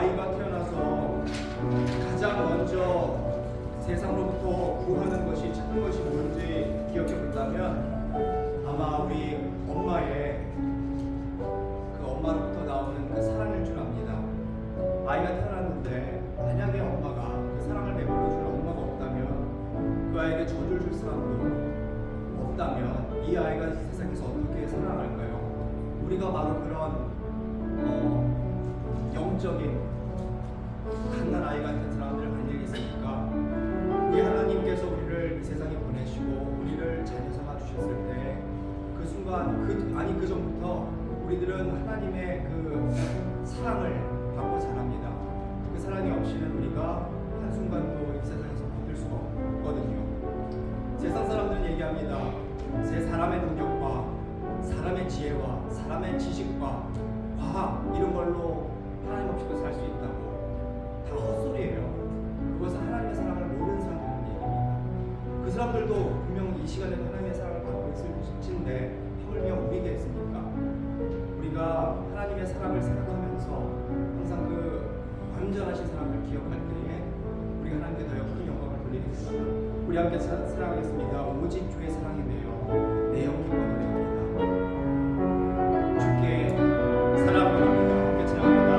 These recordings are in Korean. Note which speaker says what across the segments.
Speaker 1: 아이가 태어나서 가장 먼저 세상으로부터 구하는 것이 찾는 것이 뭔지 기억해 본다면 아마 우리 엄마의 그 엄마로부터 나오는 그 사랑일 줄 압니다. 아이가 태어났는데 만약에 엄마가 그 사랑을 내버려 줄 엄마가 없다면, 그 아이에게 젖을 줄 사람도 없다면 이 아이가 이 세상에서 어떻게 살아갈까요? 우리가 바로 그런 영적인 갓난 아이 같은 사람들 아니겠습니까? 우리 하나님께서 우리를 이 세상에 보내시고 우리를 자녀 삼아 주셨을 때 그 순간 그 전부터 우리들은 하나님의 그 사랑을 받고 자랍니다. 그 사랑이 없이는 우리가 한순간도 이 세상에서 버틸 수가 없거든요. 세상 사람들은 얘기합니다. 세 사람의 능력과 사람의 지혜와 사람의 지식과 과학 이런 걸로 하나님 없이도 살 수 있다고. 다 헛소리예요. 그것은 하나님의 사랑을 모르는 사람들의 얘기입니다. 그 사람들도 분명 이 시간에 하나님의 사랑을 받고 있을진데 하물며 우리겠습니까? 우리가 하나님의 사랑을 생각하면서 항상 그 완전하신 사랑을 기억할 때에 우리가 하나님께 더 큰 영광을 돌리게 됩니다. 우리 함께 사랑하겠습니다. 오직 주의 사랑이네요. 내 영혼과 노래합니다. 주께 사랑합니다. 함께 찬양합니다.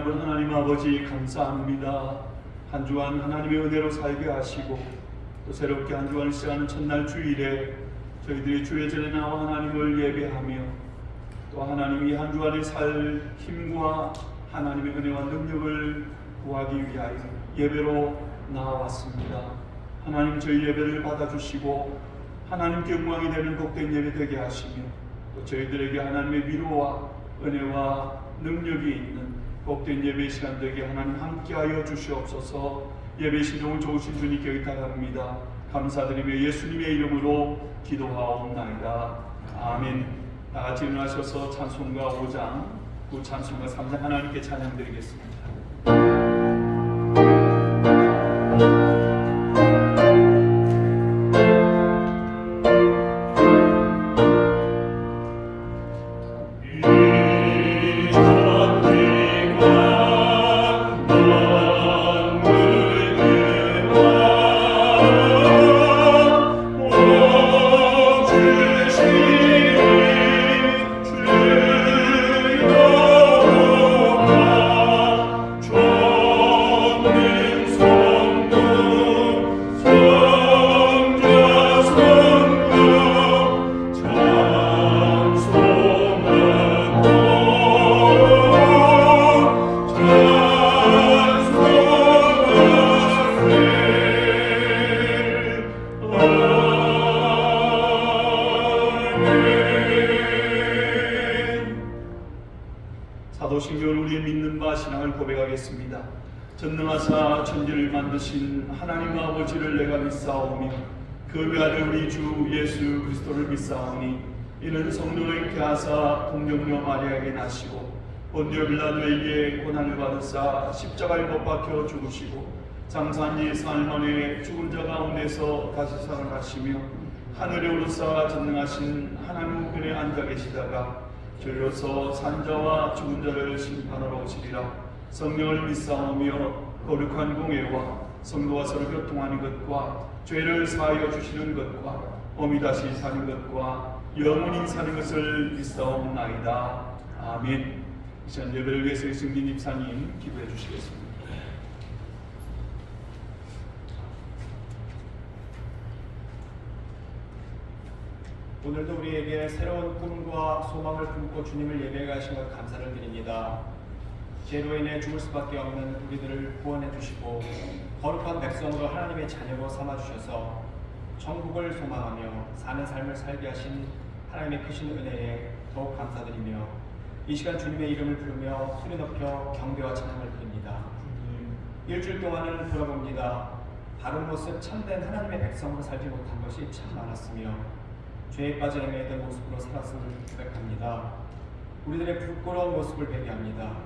Speaker 2: 연약한 하나님 아버지 감사합니다. 한 주간 하나님의 은혜로 살게 하시고 또 새롭게 한 주간을 시작하는 첫날 주일에 저희들이 주의 전에 나와 하나님을 예배하며 또 하나님이 한 주간에 살 힘과 하나님의 은혜와 능력을 구하기 위하여 예배로 나와왔습니다. 하나님 저희 예배를 받아주시고 하나님께 영광이 되는 복된 예배 되게 하시며 또 저희들에게 하나님의 위로와 은혜와 능력이 있는 복된 예배 시간 되게 하나님 함께하여 주시옵소서. 예배 시종을 좋으신 주님께 의탁합니다. 감사드리며 예수님의 이름으로 기도하옵나이다. 아멘. 다같이 일어나셔서 찬송가 5장, 그 찬송가 3장 하나님께 찬양드리겠습니다. 사도신경을 우리의 믿는 바 신앙을 고백하겠습니다. 전능하사 천지를 만드신 하나님 아버지를 내가 믿사오며 그 외아들 우리 주 예수 그리스도를 믿사오니 이는 성령을 있게 하사 동정녀 마리아에게 나시고 본디오 빌라도에게 고난을 받으사 십자가에 못 박혀 죽으시고 장사한 지 사흘 만에 죽은 자 가운데서 다시 살아나시며 하늘에 오르사 전능하신 하나님 우편에 앉아 계시다가 졸려서 산자와 죽은 자를 심판하러 오시리라. 성령을 믿사오며 거룩한 공예와 성도와 서로 교통하는 것과 죄를 사하여 주시는 것과 몸이 다시 사는 것과 영원히 사는 것을 믿사옵나이다. 아멘. 이 시간 예배를 위해서 이승민 입사님 기도해 주시겠습니다.
Speaker 1: 오늘도 우리에게 새로운 꿈과 소망을 품고 주님을 예배하게 하신 것 감사를 드립니다. 죄로 인해 죽을 수밖에 없는 우리들을 구원해 주시고 거룩한 백성으로 하나님의 자녀로 삼아 주셔서 천국을 소망하며 사는 삶을 살게 하신 하나님의 크신 은혜에 더욱 감사드리며 이 시간 주님의 이름을 부르며 소리 높여 경배와 찬양을 드립니다. 일주일 동안을 돌아봅니다. 바른 모습 참된 하나님의 백성으로 살지 못한 것이 참 많았으며 죄에 빠져 헤매던 모습으로 살았음을 고백합니다. 우리들의 부끄러운 모습을 회개합니다.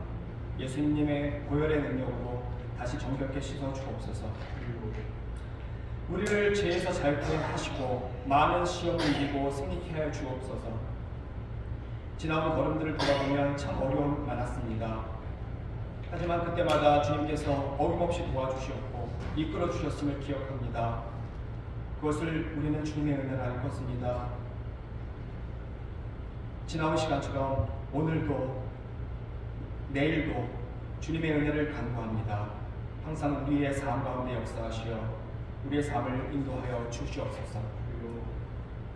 Speaker 1: 예수님의 보혈의 능력으로 다시 정결케 씻어 주옵소서. 우리를 죄에서 자유케 하시고 많은 시험을 이기고 승리케 하여 주옵소서. 지나온 걸음들을 돌아보면 참 어려움이 많았습니다. 하지만 그때마다 주님께서 어김없이 도와주셨고 이끌어 주셨음을 기억합니다. 그것을 우리는 주님의 은혜로 알 것입니다. 지나온 시간처럼 오늘도 내일도 주님의 은혜를 간구합니다. 항상 우리의 삶 가운데 역사하시어 우리의 삶을 인도하여 주시옵소서.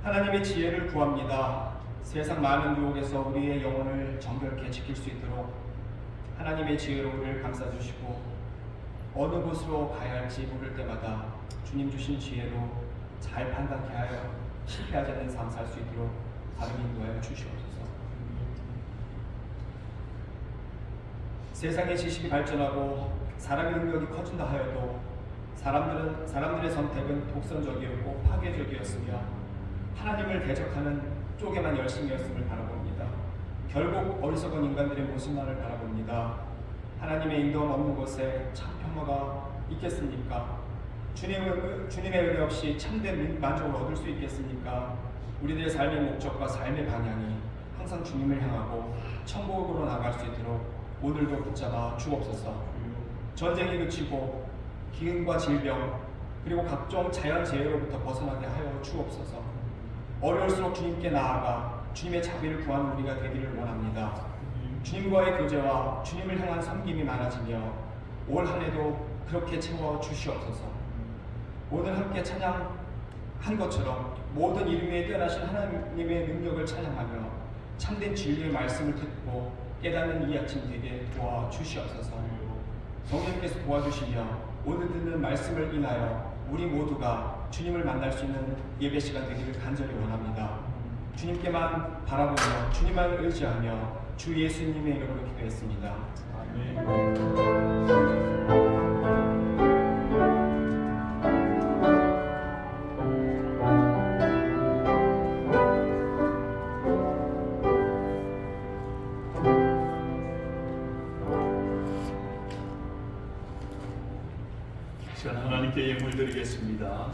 Speaker 1: 하나님의 지혜를 구합니다. 세상 많은 유혹에서 우리의 영혼을 정결케 지킬 수 있도록 하나님의 지혜로 우리를 감싸주시고 어느 곳으로 가야 할지 모를 때마다 주님 주신 지혜로 잘 판단케 하여 실패하지 않는 삶 살 수 있도록 바른 인도하여 주시옵소서. 세상의 지식이 발전하고 사람의 능력이 커진다 하여도 사람들의 선택은 독선적이었고 파괴적이었으며 하나님을 대적하는 쪽에만 열심이었음을 바라봅니다. 결국 어리석은 인간들의 모습만을 바라봅니다. 하나님의 인도함 없는 곳에 참 평화가 있겠습니까? 주님의 은혜 없이 참된 만족을 얻을 수 있겠습니까? 우리들의 삶의 목적과 삶의 방향이 항상 주님을 향하고 천국으로 나갈 수 있도록 오늘도 붙잡아 주옵소서. 전쟁이 그치고 기근과 질병 그리고 각종 자연재해로부터 벗어나게 하여 주옵소서. 어려울수록 주님께 나아가 주님의 자비를 구하는 우리가 되기를 원합니다. 주님과의 교제와 주님을 향한 섬김이 많아지며 올 한 해도 그렇게 채워 주시옵소서. 오늘 함께 찬양한 것처럼 모든 이름 위에 뛰어나신 하나님의 능력을 찬양하며 참된 진리의 말씀을 듣고 깨닫는 이 아침 되게 도와주시옵소서. 성령님께서 도와주시며 오늘 듣는 말씀을 인하여 우리 모두가 주님을 만날 수 있는 예배 시간 되기를 간절히 원합니다. 주님께만 바라보며 주님만 의지하며 주 예수님의 이름으로 기도했습니다. 아멘.
Speaker 2: 시간 하나님께 예물 드리겠습니다.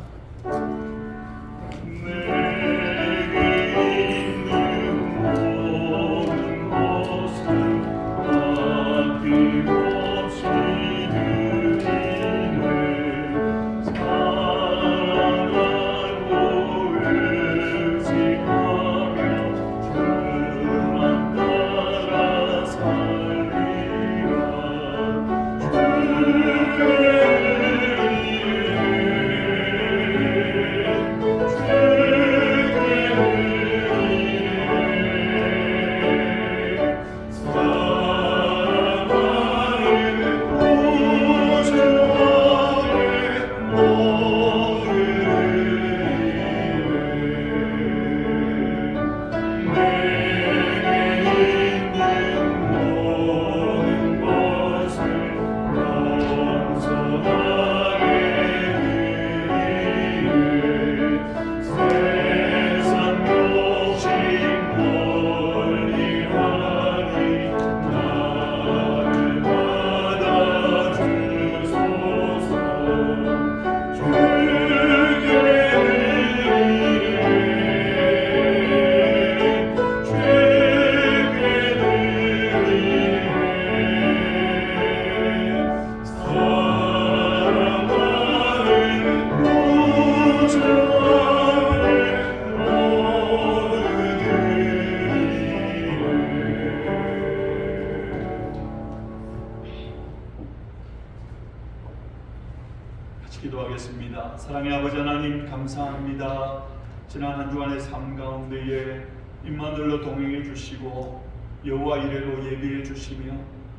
Speaker 2: 기도하겠습니다. 사랑의 아버지 하나님 감사합니다. 지난 한 주간의 삶 가운데에 임마누엘로 동행해 주시고 여호와 이레로 예비해 주시며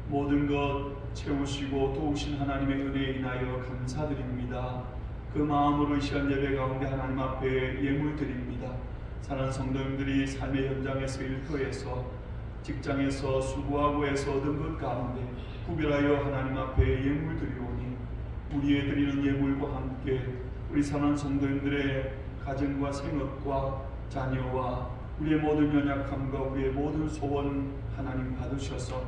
Speaker 2: 모든 것 채우시고 도우신 하나님의 은혜에 인하여 감사드립니다. 그 마음으로 이 시간 예배 가운데 하나님 앞에 예물 드립니다. 사랑하는 성도님들이 삶의 현장에서 일터에서 직장에서 수고하고 해서 얻은 것 가운데 구별하여 하나님 앞에 예물 드리오니 우리의 드리는 예물과 함께 우리 사랑하는 성도님들의 가정과 생업과 자녀와 우리의 모든 연약함과 우리의 모든 소원 하나님 받으셔서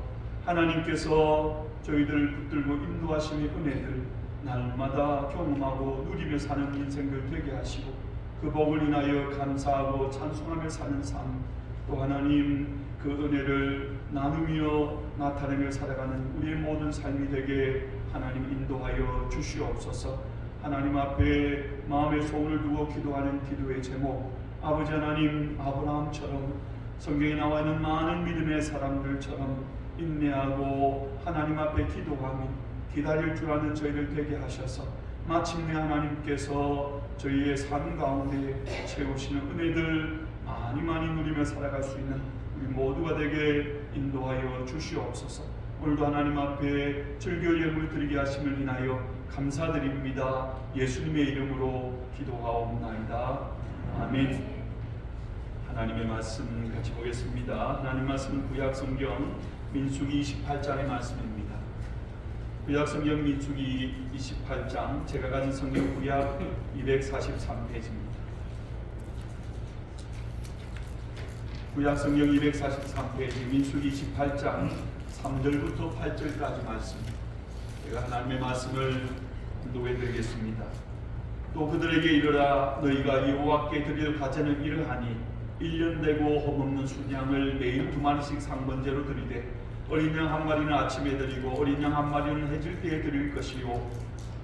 Speaker 2: 하나님께서 저희들을 붙들고 인도하시는 은혜들 날마다 경험하고 누리며 사는 인생들 되게 하시고 그 복을 인하여 감사하고 찬송하며 사는 삶, 또 하나님 그 은혜를 나누며 나타내며 살아가는 우리의 모든 삶이 되게 하나님 인도하여 주시옵소서. 하나님 앞에 마음의 소원을 두고 기도하는 기도의 제목, 아버지 하나님 아브라함처럼 성경에 나와 있는 많은 믿음의 사람들처럼 인내하고 하나님 앞에 기도하며 기다릴 줄 아는 저희를 되게 하셔서 마침내 하나님께서 저희의 삶 가운데 채우시는 은혜들 많이 누리며 살아갈 수 있는 우리 모두가 되게 인도하여 주시옵소서. 오늘도 하나님 앞에 즐겨 예물 드리게 하심을 인하여 감사드립니다. 예수님의 이름으로 기도하옵나이다. 아멘. 하나님의 말씀 같이 보겠습니다. 하나님 말씀은 구약성경 민수기 28장의 말씀입니다. 구약성경 민수기 28장, 제가 가진 성경 구약 243페이지입니다. 구약성경 243페이지 민수기 28장 3절부터 8절까지 말씀, 제가 하나님의 말씀을 인도해 드리겠습니다. 또 그들에게 이르라, 너희가 여호와께 드릴 가제는 이러하니 1년 되고 험없는 순양을 매일 2마리씩 상번제로 드리되 어린 양 한 마리는 아침에 드리고 어린 양 한 마리는 해질 때에 드릴 것이요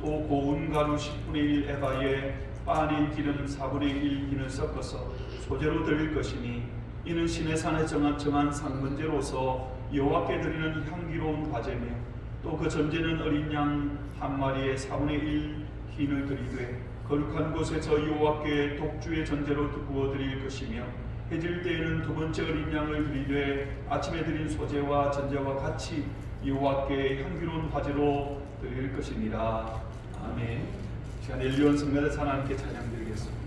Speaker 2: 또 고운 가루 10분의 1 에바에 빻은 기름 4분의 1 기는 섞어서 소제로 드릴 것이니 이는 시내산에 정한 상번제로서 여호와께 드리는 향기로운 화제며 또 그 전제는 어린 양 한 마리의 4분의 1 흰을 드리되 거룩한 곳에서 여호와께 독주의 전제로 구워 드릴 것이며 해질 때에는 두 번째 어린 양을 드리되 아침에 드린 소제와 전제와 같이 여호와께 향기로운 화제로 드릴 것이니라. 아멘. 시간 엘리온 성가대 하나님께 찬양드리겠습니다.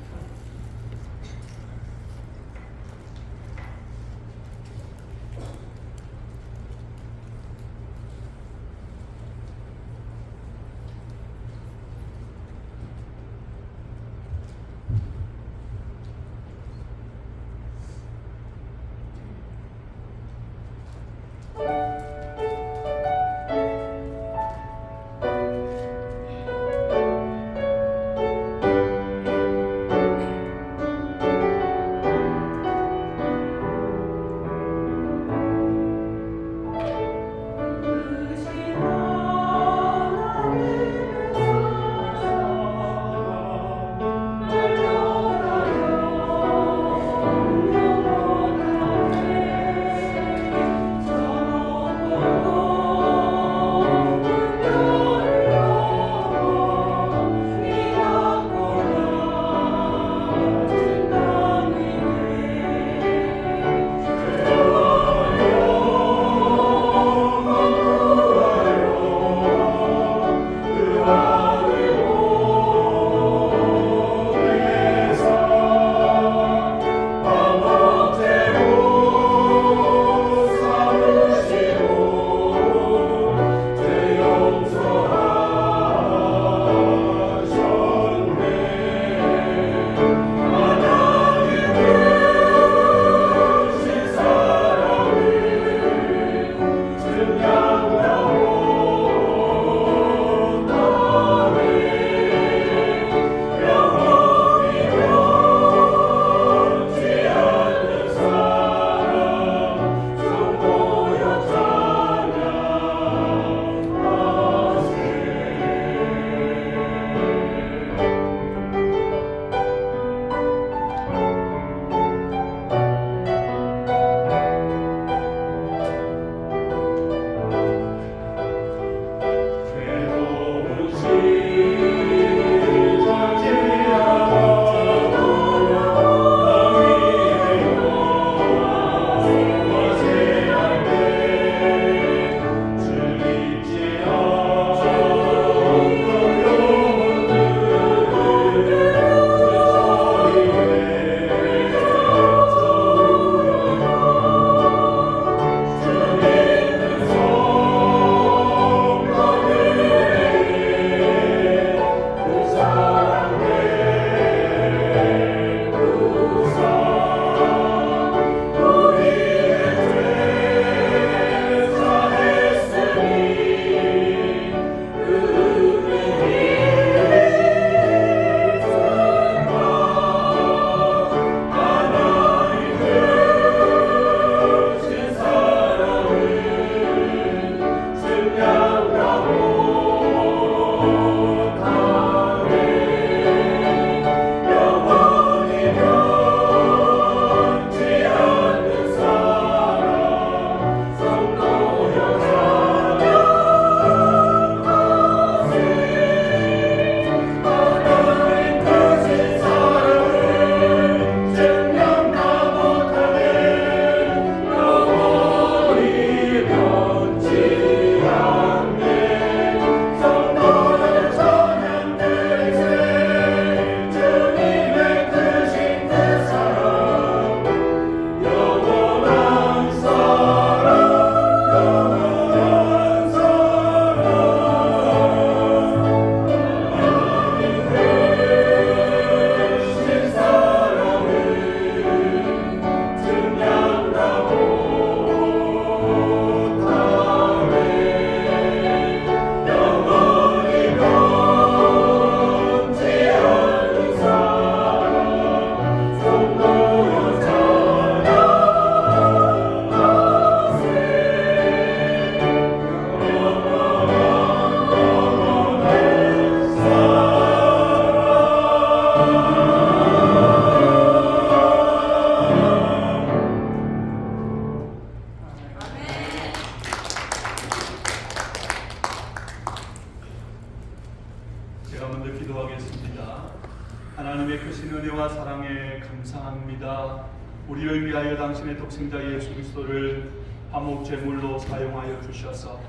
Speaker 2: 은혜와 사랑에 감사합니다. 우리를 위하여 당신의 독생자 예수 그리스도를 화목 제물로 사용하여 주셔서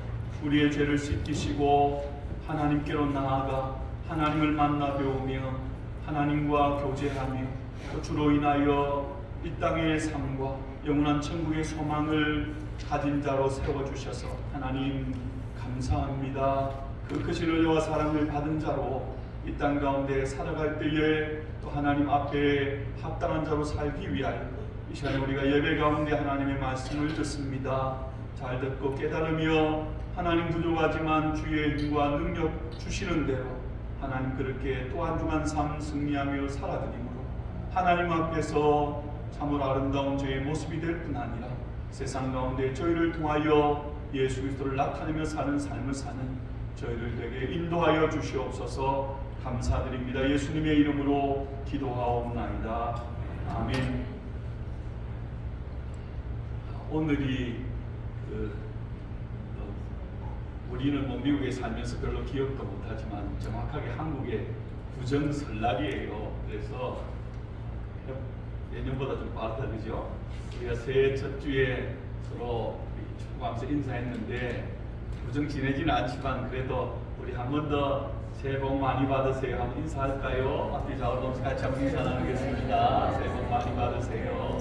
Speaker 2: 우리의 죄를 씻기시고 하나님께로 나아가 하나님을 만나 배우며 하나님과 교제하며 또 주로 인하여 이 땅의 삶과 영원한 천국의 소망을 가진 자로 세워주셔서 하나님 감사합니다. 그 크신 은혜와 사랑을 받은 자로 이 땅 가운데 살아갈 때에 또 하나님 앞에 합당한 자로 살기 위하여 이 시간에 우리가 예배 가운데 하나님의 말씀을 듣습니다. 잘 듣고 깨달으며 하나님 부족하지만 주의 힘과 능력 주시는 대로 하나님 그렇게 또 한 주간 삶 승리하며 살아드림으로 하나님 앞에서 참으로 아름다운 저의 모습이 될 뿐 아니라 세상 가운데 저희를 통하여 예수 그리스도를 나타내며 사는 삶을 사는 저희를 되게 인도하여 주시옵소서. 감사드립니다. 예수님의 이름으로 기도하옵나이다. 아멘. 오늘이 우리는 뭐 미국에 살면서 별로 기억도 못하지만 정확하게 한국의 구정 설날이에요. 그래서 예년보다 좀 빠르다 그죠? 우리가 새해 첫 주에 서로 축구하면서 인사했는데 구정 지내지는 않지만 그래도 우리 한 번 더 새해 복 많이 받으세요. 한번 인사할까요? 앞뒤 좌우로 동시에 같이 한번 인사 나누겠습니다. 새해 복 많이 받으세요.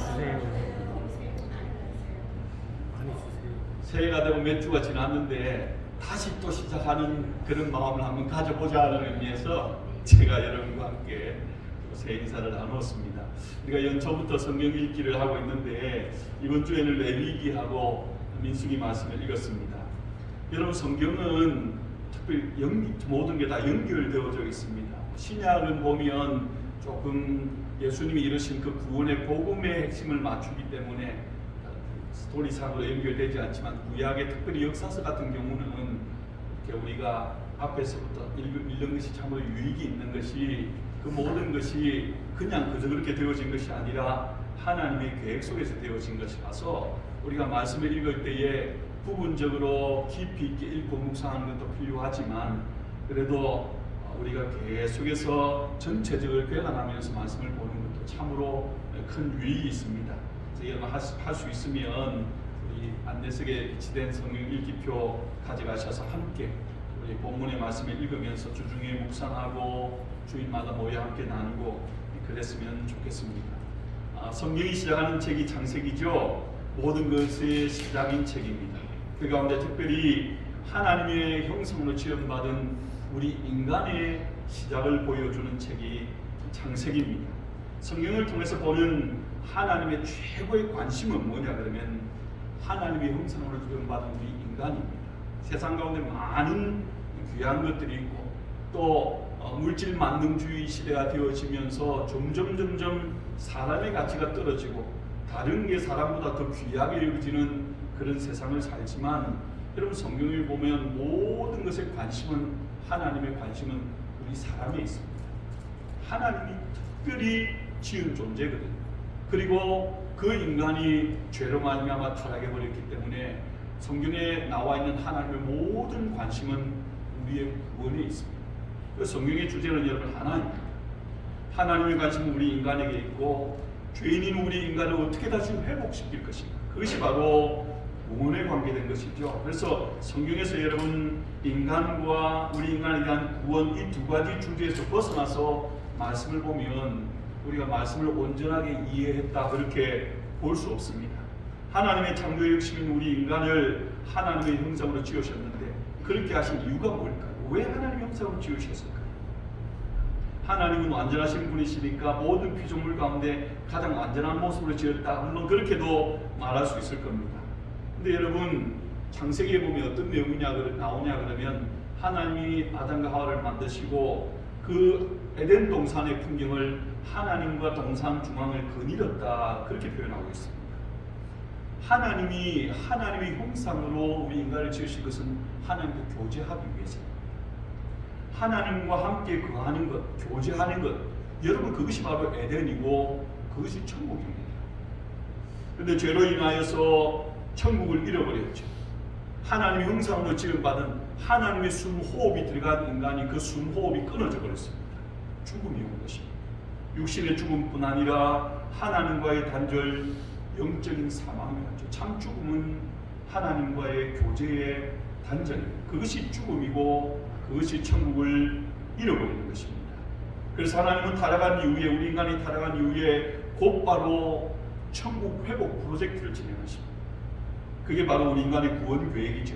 Speaker 2: 새해가 되고 몇 주가 지났는데 다시 또 시작하는 그런 마음을 한번 가져보자는 의미에서 제가 여러분과 함께 새해 인사를 나누었습니다. 우리가 연초부터 성경 읽기를 하고 있는데 이번 주에는 레위기하고 민수기 말씀을 읽었습니다. 여러분 성경은 특별히 모든 게 다 연결되어져 있습니다. 신약은 보면 조금 예수님이 이루신 그 구원의 복음의 핵심을 맞추기 때문에 스토리상으로 연결되지 않지만 구약의 특별히 역사서 같은 경우는 이렇게 우리가 앞에서부터 읽는 것이 참으로 유익이 있는 것이 그 모든 것이 그냥 그저 그렇게 되어진 것이 아니라 하나님의 계획 속에서 되어진 것이라서 우리가 말씀을 읽을 때에 부분적으로 깊이 있게 읽고 묵상하는 것도 필요하지만 그래도 우리가 계속해서 전체적으로 꿰어나가면서 말씀을 보는 것도 참으로 큰 유익이 있습니다. 여러분 할 수 있으면 우리 안내석에 비치된 성경 읽기표 가져가셔서 함께 우리 본문의 말씀을 읽으면서 주중에 묵상하고 주일마다 모여 함께 나누고 그랬으면 좋겠습니다. 성경이 시작하는 책이 창세기죠. 모든 것의 시작인 책입니다. 그 가운데 특별히 하나님의 형상으로 지음받은 우리 인간의 시작을 보여주는 책이 창세기입니다. 성경을 통해서 보는 하나님의 최고의 관심은 뭐냐 그러면 하나님의 형상으로 지음받은 우리 인간입니다. 세상 가운데 많은 귀한 것들이 있고 또 물질 만능주의 시대가 되어지면서 점점 사람의 가치가 떨어지고 다른 게 사람보다 더 귀하게 여겨지는 그런 세상을 살지만 여러분 성경을 보면 모든 것의 관심은 하나님의 관심은 우리 사람에 있습니다. 하나님이 특별히 지은 존재거든요. 그리고 그 인간이 죄로 말미암아 타락해 버렸기 때문에 성경에 나와 있는 하나님의 모든 관심은 우리의 구원에 있습니다. 그 성경의 주제는 여러분 하나입니다. 하나님의 관심은 우리 인간에게 있고 죄인인 우리 인간을 어떻게 다시 회복시킬 것인가. 그것이 바로 구원에 관계된 것이죠. 그래서 성경에서 여러분 인간과 우리 인간에 대한 구원 이 두 가지 주제에서 벗어나서 말씀을 보면 우리가 말씀을 온전하게 이해했다 그렇게 볼 수 없습니다. 하나님의 창조의 핵심인 우리 인간을 하나님의 형상으로 지으셨는데 그렇게 하신 이유가 뭘까요? 왜 하나님의 형상으로 지으셨을까요? 하나님은 완전하신 분이시니까 모든 피조물 가운데 가장 완전한 모습으로 지었다. 물론 그렇게도 말할 수 있을 겁니다. 근데 여러분 창세기에 보면 어떤 내용이냐 나오냐 그러면 하나님이 아담과 하와를 만드시고 그 에덴 동산의 풍경을 하나님과 동산 중앙을 거닐었다 그렇게 표현하고 있습니다. 하나님이 하나님의 형상으로 우리 인간을 지으신 것은 하나님과 교제하기 위해서입니다. 하나님과 함께 거하는 것, 교제하는 것, 여러분 그것이 바로 에덴이고 그것이 천국입니다. 그런데 죄로 인하여서 천국을 잃어버렸죠. 하나님의 형상으로 지음받은 하나님의 숨호흡이 들어간 인간이 그 숨호흡이 끊어져 버렸습니다. 죽음이 온 것입니다. 육신의 죽음뿐 아니라 하나님과의 단절, 영적인 사망이었죠. 참 죽음은 하나님과의 교제의 단절입니다. 그것이 죽음이고 그것이 천국을 잃어버리는 것입니다. 그래서 하나님은 타락한 이후에, 우리 인간이 타락한 이후에 곧바로 천국 회복 프로젝트를 진행하십니다. 그게 바로 우리 인간의 구원 계획이죠.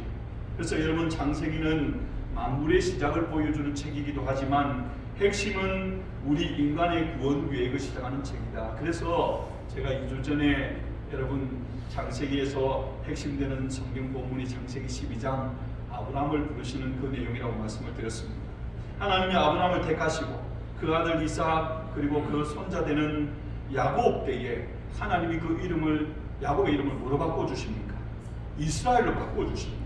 Speaker 2: 그래서 여러분, 창세기는 만물의 시작을 보여주는 책이기도 하지만 핵심은 우리 인간의 구원 계획을 시작하는 책이다. 그래서 제가 2주 전에 여러분 창세기에서 핵심되는 성경 본문이 창세기 12장 아브라함을 부르시는 그 내용이라고 말씀을 드렸습니다. 하나님이 아브라함을 택하시고 그 아들 이삭 그리고 그 손자 되는 야곱 때에 하나님이 그 이름을, 야곱의 이름을 뭐로 바꿔주십니까? 이스라엘로 바꿔주십니다.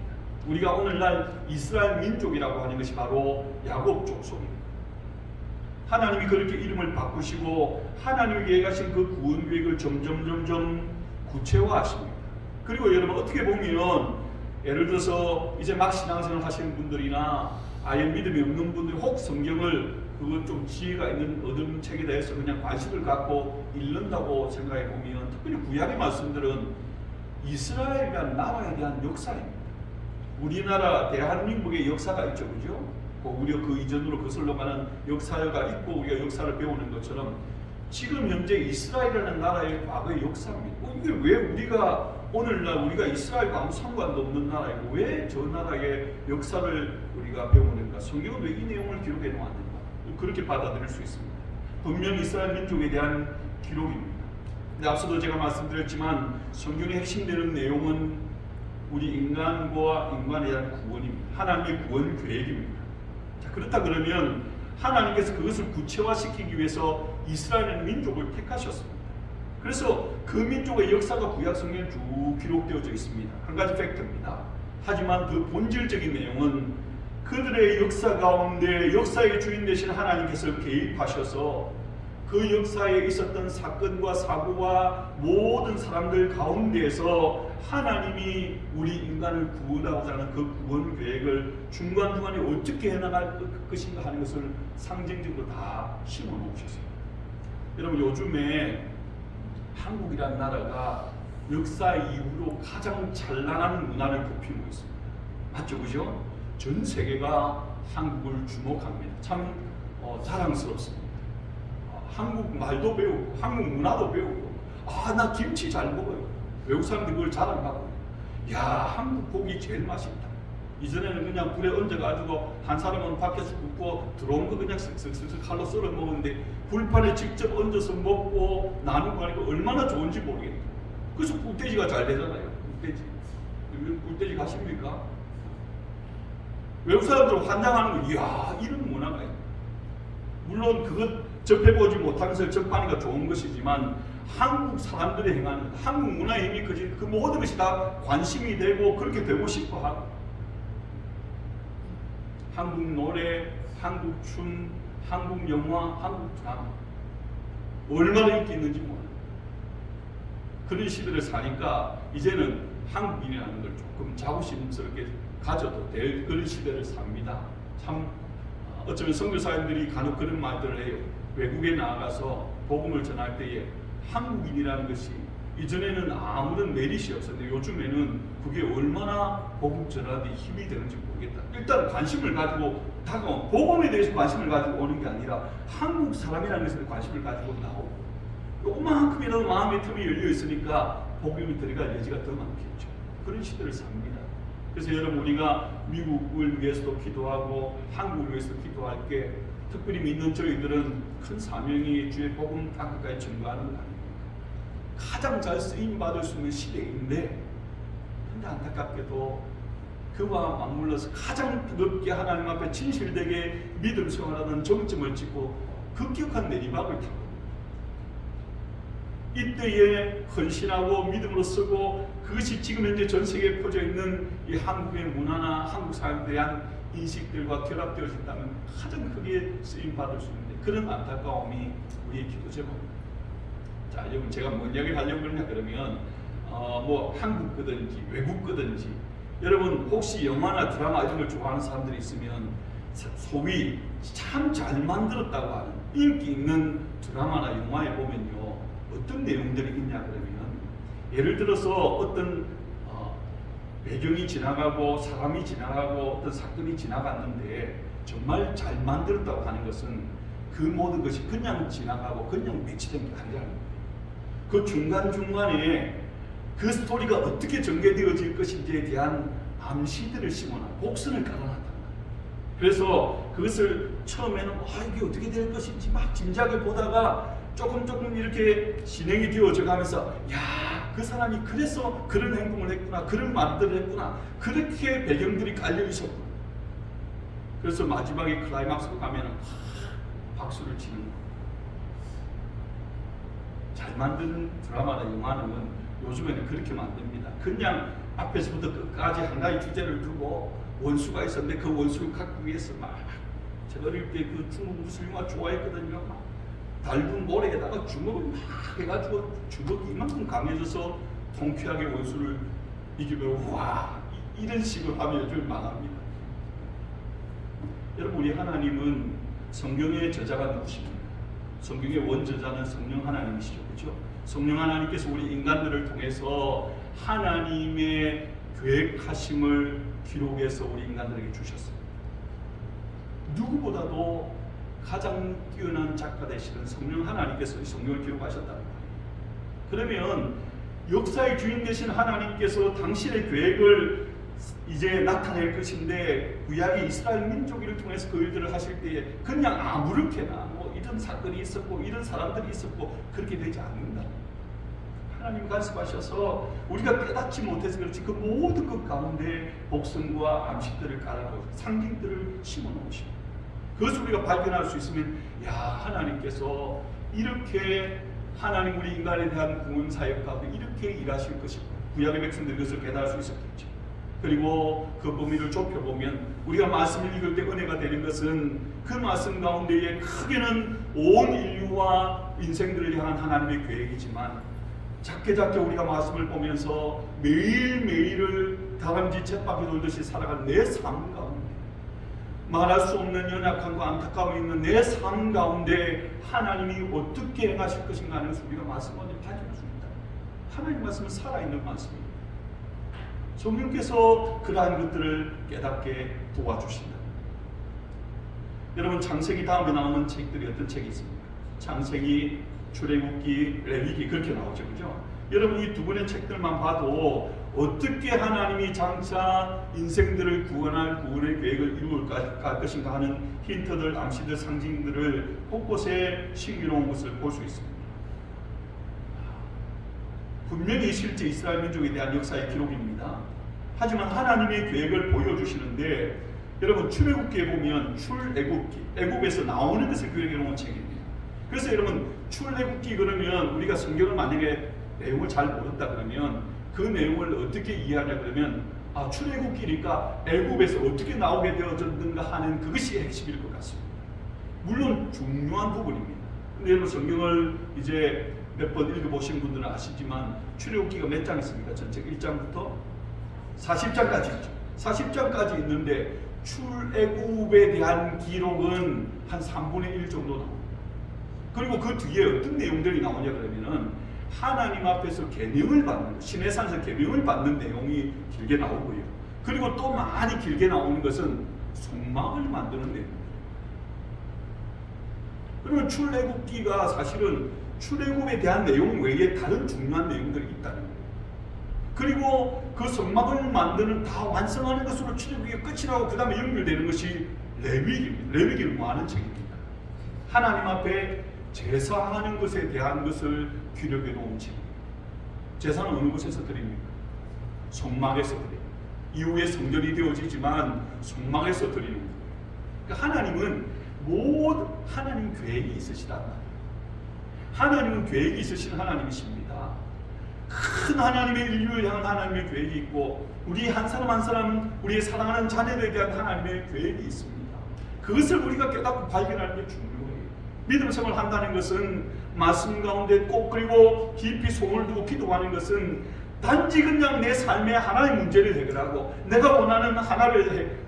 Speaker 2: 우리가 오늘날 이스라엘 민족이라고 하는 것이 바로 야곱 족속입니다. 하나님이 그렇게 이름을 바꾸시고 하나님이 계획하신 그 구원 계획을 점점 구체화하십니다. 그리고 여러분, 어떻게 보면 예를 들어서 이제 막 신앙생활 하시는 분들이나 아예 믿음이 없는 분들이 혹 성경을 그건 좀 지혜가 있는 얻은 책에 대해서 그냥 관심을 갖고 읽는다고 생각해 보면, 특별히 구약의 말씀들은 이스라엘이라는 나라에 대한 역사입니다. 우리나라 대한민국의 역사가 있죠, 그죠? 우리가 그 이전으로 거슬러 가는 역사가 있고 우리가 역사를 배우는 것처럼 지금 현재 이스라엘이라는 나라의 과거의 역사입니다. 이게 왜 우리가 오늘날 우리가 이스라엘과 아무 상관도 없는 나라이고 왜 저 나라의 역사를 우리가 배우는가? 성경은 왜 이 내용을 기록해 놓았는가? 그렇게 받아들일 수 있습니다. 분명히 이스라엘 민족에 대한 기록입니다. 근데 앞서도 제가 말씀드렸지만 성경의 핵심되는 내용은 우리 인간과 인간에 대한 구원입니다. 하나님의 구원 계획입니다. 자, 그렇다 그러면 하나님께서 그것을 구체화시키기 위해서 이스라엘 민족을 택하셨습니다. 그래서 그 민족의 역사가 구약 성경에 쭉 기록되어져 있습니다. 한 가지 팩트입니다. 하지만 그 본질적인 내용은 그들의 역사 가운데 역사의 주인 되신 하나님께서 개입하셔서 그 역사에 있었던 사건과 사고와 모든 사람들 가운데에서 하나님이 우리 인간을 구원하고자 하는 그 구원 계획을 중간중간에 어떻게 해나갈 것인가 하는 것을 상징적으로 다 심어놓으셨어요. 여러분, 요즘에 한국이라는 나라가 역사 이후로 가장 찬란한 문화를 보이고 있습니다. 맞죠, 그죠? 전 세계가 한국을 주목합니다. 참 자랑스럽습니다. 한국 말도 배우고 한국 문화도 배우고, 나 김치 잘 먹어요. 외국 사람들이 그걸 자랑하고, 야, 한국 고기 제일 맛있다. 이전에는 그냥 불에 얹어가지고 한 사람은 밖에서 굽고 들어온 거 그냥 슥슥슥 칼로 썰어 먹었는데 불판에 직접 얹어서 먹고 나누고 하니까 얼마나 좋은지 모르겠다. 그래서 굴돼지가 잘 되잖아요. 굴돼지 가십니까? 외국 사람들 환장하는 거, 이야, 이런 문화가 있다. 물론 그것 접해보지 못하면서 접하니까 좋은 것이지만 한국 사람들이 행하는 한국 문화의 힘이 그 모든 것이 다 관심이 되고 그렇게 되고 싶어 하고, 한국 노래, 한국 춤, 한국 영화, 한국 드라마 얼마나 인기 있는지 몰라요. 그런 시대를 사니까 이제는 한국인이라는 걸 조금 자부심스럽게 가져도 될 그런 시대를 삽니다. 참 어쩌면 선교사님들이 간혹 그런 말들을 해요. 외국에 나가서 복음을 전할 때에 한국인이라는 것이 이전에는 아무런 메리트이 없었는데 요즘에는 그게 얼마나 복음 전하는데 힘이 되는지 모르겠다. 일단 관심을 가지고 다가온 복음에 대해서 관심을 가지고 오는 게 아니라 한국 사람이라는 것에 관심을 가지고 나오고, 요만큼이라도 마음의 틈이 열려 있으니까 복음이 들어갈 여지가 더 많겠죠. 그런 시대를 삽니다. 그래서 여러분, 우리가 미국을 위해서도 기도하고 한국을 위해서도 기도할 게, 특별히 믿는 저희들은 큰 사명이 주의 복음 땅끝까지 전가하는 거 아닙니까? 가장 잘 쓰임받을 수 있는 시대인데, 근데 안타깝게도 그와 맞물려서 가장 뜨겁게 하나님 앞에 진실되게 믿음 생활하는 정점을 찍고 급격한 내리막을 타고, 이때에 헌신하고 믿음으로 쓰고, 그것이 지금 현재 전 세계에 퍼져 있는 이 한국의 문화나 한국 사람들에 대한 인식들과 결합되어진다면 가장 크게 쓰임받을 수 있는데, 그런 안타까움이 우리의 기도 제목입니다. 자, 여러분, 제가 뭔 이야기를 하려고 그러냐 그러면 뭐 한국 거든지 외국 거든지, 여러분 혹시 영화나 드라마 이런 걸 좋아하는 사람들이 있으면 소위 참 잘 만들었다고 하는 인기 있는 드라마나 영화에 보면요, 어떤 내용들이 있냐 그러면, 예를 들어서 어떤 배경이 지나가고 사람이 지나가고 어떤 사건이 지나갔는데 정말 잘 만들었다고 하는 것은 그 모든 것이 그냥 지나가고 그냥 배치된 게 아니라는 거예요. 그 중간중간에 그 스토리가 어떻게 전개되어질 것인지에 대한 암시들을 심어놔, 복선을 깔아놨단 말이에요. 그래서 그것을 처음에는 이게 어떻게 될 것인지 막 짐작해 보다가 조금 이렇게 진행이 되어져 가면서, 야, 그 사람이 그래서 그런 행동을 했구나, 그런 말들을 했구나, 그렇게 배경들이 깔려 있었구나. 그래서 마지막에 클라이막스로 가면은 박수를 치는 거예요. 잘 만든 드라마나 영화는 요즘에는 그렇게 만듭니다. 그냥 앞에서부터 끝까지 한 가지 주제를 두고 원수가 있었는데 그 원수를 갖기 위해서 막, 제가 어릴 때 그 중국 무술 영화 좋아했거든요. 막 달군 모래에다가 주먹을 막 해가지고 주먹이 이만큼 강해져서 통쾌하게 원수를 이기면, 와, 이런 식으로 하면 요즘 망합니다. 여러분, 우리 하나님은 성경의 저자가 누구십니까? 성경의 원저자는 성령 하나님이시죠. 그렇죠? 성령 하나님께서 우리 인간들을 통해서 하나님의 계획하심을 기록해서 우리 인간들에게 주셨어요. 누구보다도 가장 뛰어난 작가 되시는 성령 하나님께서 이 성경을 기록하셨다는 거예요. 그러면 역사의 주인 되신 하나님께서 당신의 계획을 이제 나타낼 것인데, 구약의 이스라엘 민족을 통해서 그 일들을 하실 때에 그냥 아무렇게나 뭐 이런 사건이 있었고 이런 사람들이 있었고 그렇게 되지 않는다. 하나님 간섭하셔서 우리가 깨닫지 못해서 그렇지 그 모든 것 가운데 복선과 암식들을 깔아놓고 상징들을 심어놓으십니다. 그것을 우리가 발견할 수 있으면, 야, 하나님께서 이렇게 하나님 우리 인간에 대한 구원 사역 가운데 이렇게 일하실 것이고, 구약의 백성들이 그것을 깨달을 수 있었겠죠. 그리고 그 범위를 좁혀보면 우리가 말씀을 읽을 때 은혜가 되는 것은 그 말씀 가운데에 크게는 온 인류와 인생들을 향한 하나님의 계획이지만, 작게 우리가 말씀을 보면서 매일매일을 다람쥐 쳇바퀴 돌듯이 살아가는 내 삶 가운데, 말할 수 없는 연약함과 안타까움이 있는 내 삶 가운데 하나님이 어떻게 행하실 것인가 하는 것을 우리가 말씀을 발견할 수 있다. 하나님 말씀은 살아있는 말씀입니다. 성령께서 그러한 것들을 깨닫게 도와주신다. 여러분, 창세기 다음에 나오는 책들이 어떤 책이 있습니까? 창세기, 출애굽기, 레위기, 그렇게 나오죠, 그죠? 여러분, 이 두 권의 책들만 봐도 어떻게 하나님이 장차 인생들을 구원할 구원의 계획을 이루어 갈 것인가 하는 힌트들, 암시들, 상징들을 곳곳에 신비로운 것을 볼 수 있습니다. 분명히 실제 이스라엘 민족에 대한 역사의 기록입니다. 하지만 하나님의 계획을 보여주시는데, 여러분, 출애굽기에 보면 출애굽기, 애굽에서 나오는 것을 기록해 놓은 책입니다. 그래서 여러분, 출애굽기 그러면 우리가 성경을 만약에 내용을 잘 모른다 그러면 그 내용을 어떻게 이해하냐 그러면, 출애굽기니까 애굽에서 어떻게 나오게 되어졌는가 하는 그것이 핵심일 것 같습니다. 물론 중요한 부분입니다. 근데 여러분, 성경을 이제 몇 번 읽어보신 분들은 아시지만 출애굽기가 몇 장 있습니까? 전체 1장부터 40장까지 있죠. 40장까지 있는데 출애굽에 대한 기록은 한 3분의 1 정도 나옵니다. 그리고 그 뒤에 어떤 내용들이 나오냐 그러면은 하나님 앞에서 계명을 받는, 시내산에서 계명을 받는 내용이 길게 나오고요. 그리고 또 많이 길게 나오는 것은 속막을 만드는 내용입니다. 그러면 출애굽기가 사실은 출애굽에 대한 내용 외에 다른 중요한 내용들이 있다는 거예요. 그리고 그 성막을 만드는 다 완성하는 것으로 출애굽기가 끝이라고 그 다음에 연결되는 것이 레위기입니다. 레위기는 뭐 하는 책입니다. 하나님 앞에 제사하는 것에 대한 것을 기록해 놓은 책입니다. 제사는 어느 곳에서 드립니까? 성막에서 드립니다. 이후에 성전이 되어지지만 성막에서 드리는 거예요. 그러니까 하나님은 모든 하나님 계획이 있으시단 말이에요. 하나님은 계획이 있으신 하나님이십니다. 큰 하나님의 인류를 향한 하나님의 계획이 있고, 우리 한 사람 한 사람, 우리의 사랑하는 자녀들에 대한 하나님의 계획이 있습니다. 그것을 우리가 깨닫고 발견하는 게 중요해요. 믿음 생활을 한다는 것은 말씀 가운데 꼭, 그리고 깊이 손을 두고 기도하는 것은 단지 그냥 내 삶의 하나의 문제를 해결하고 내가 원하는 하나를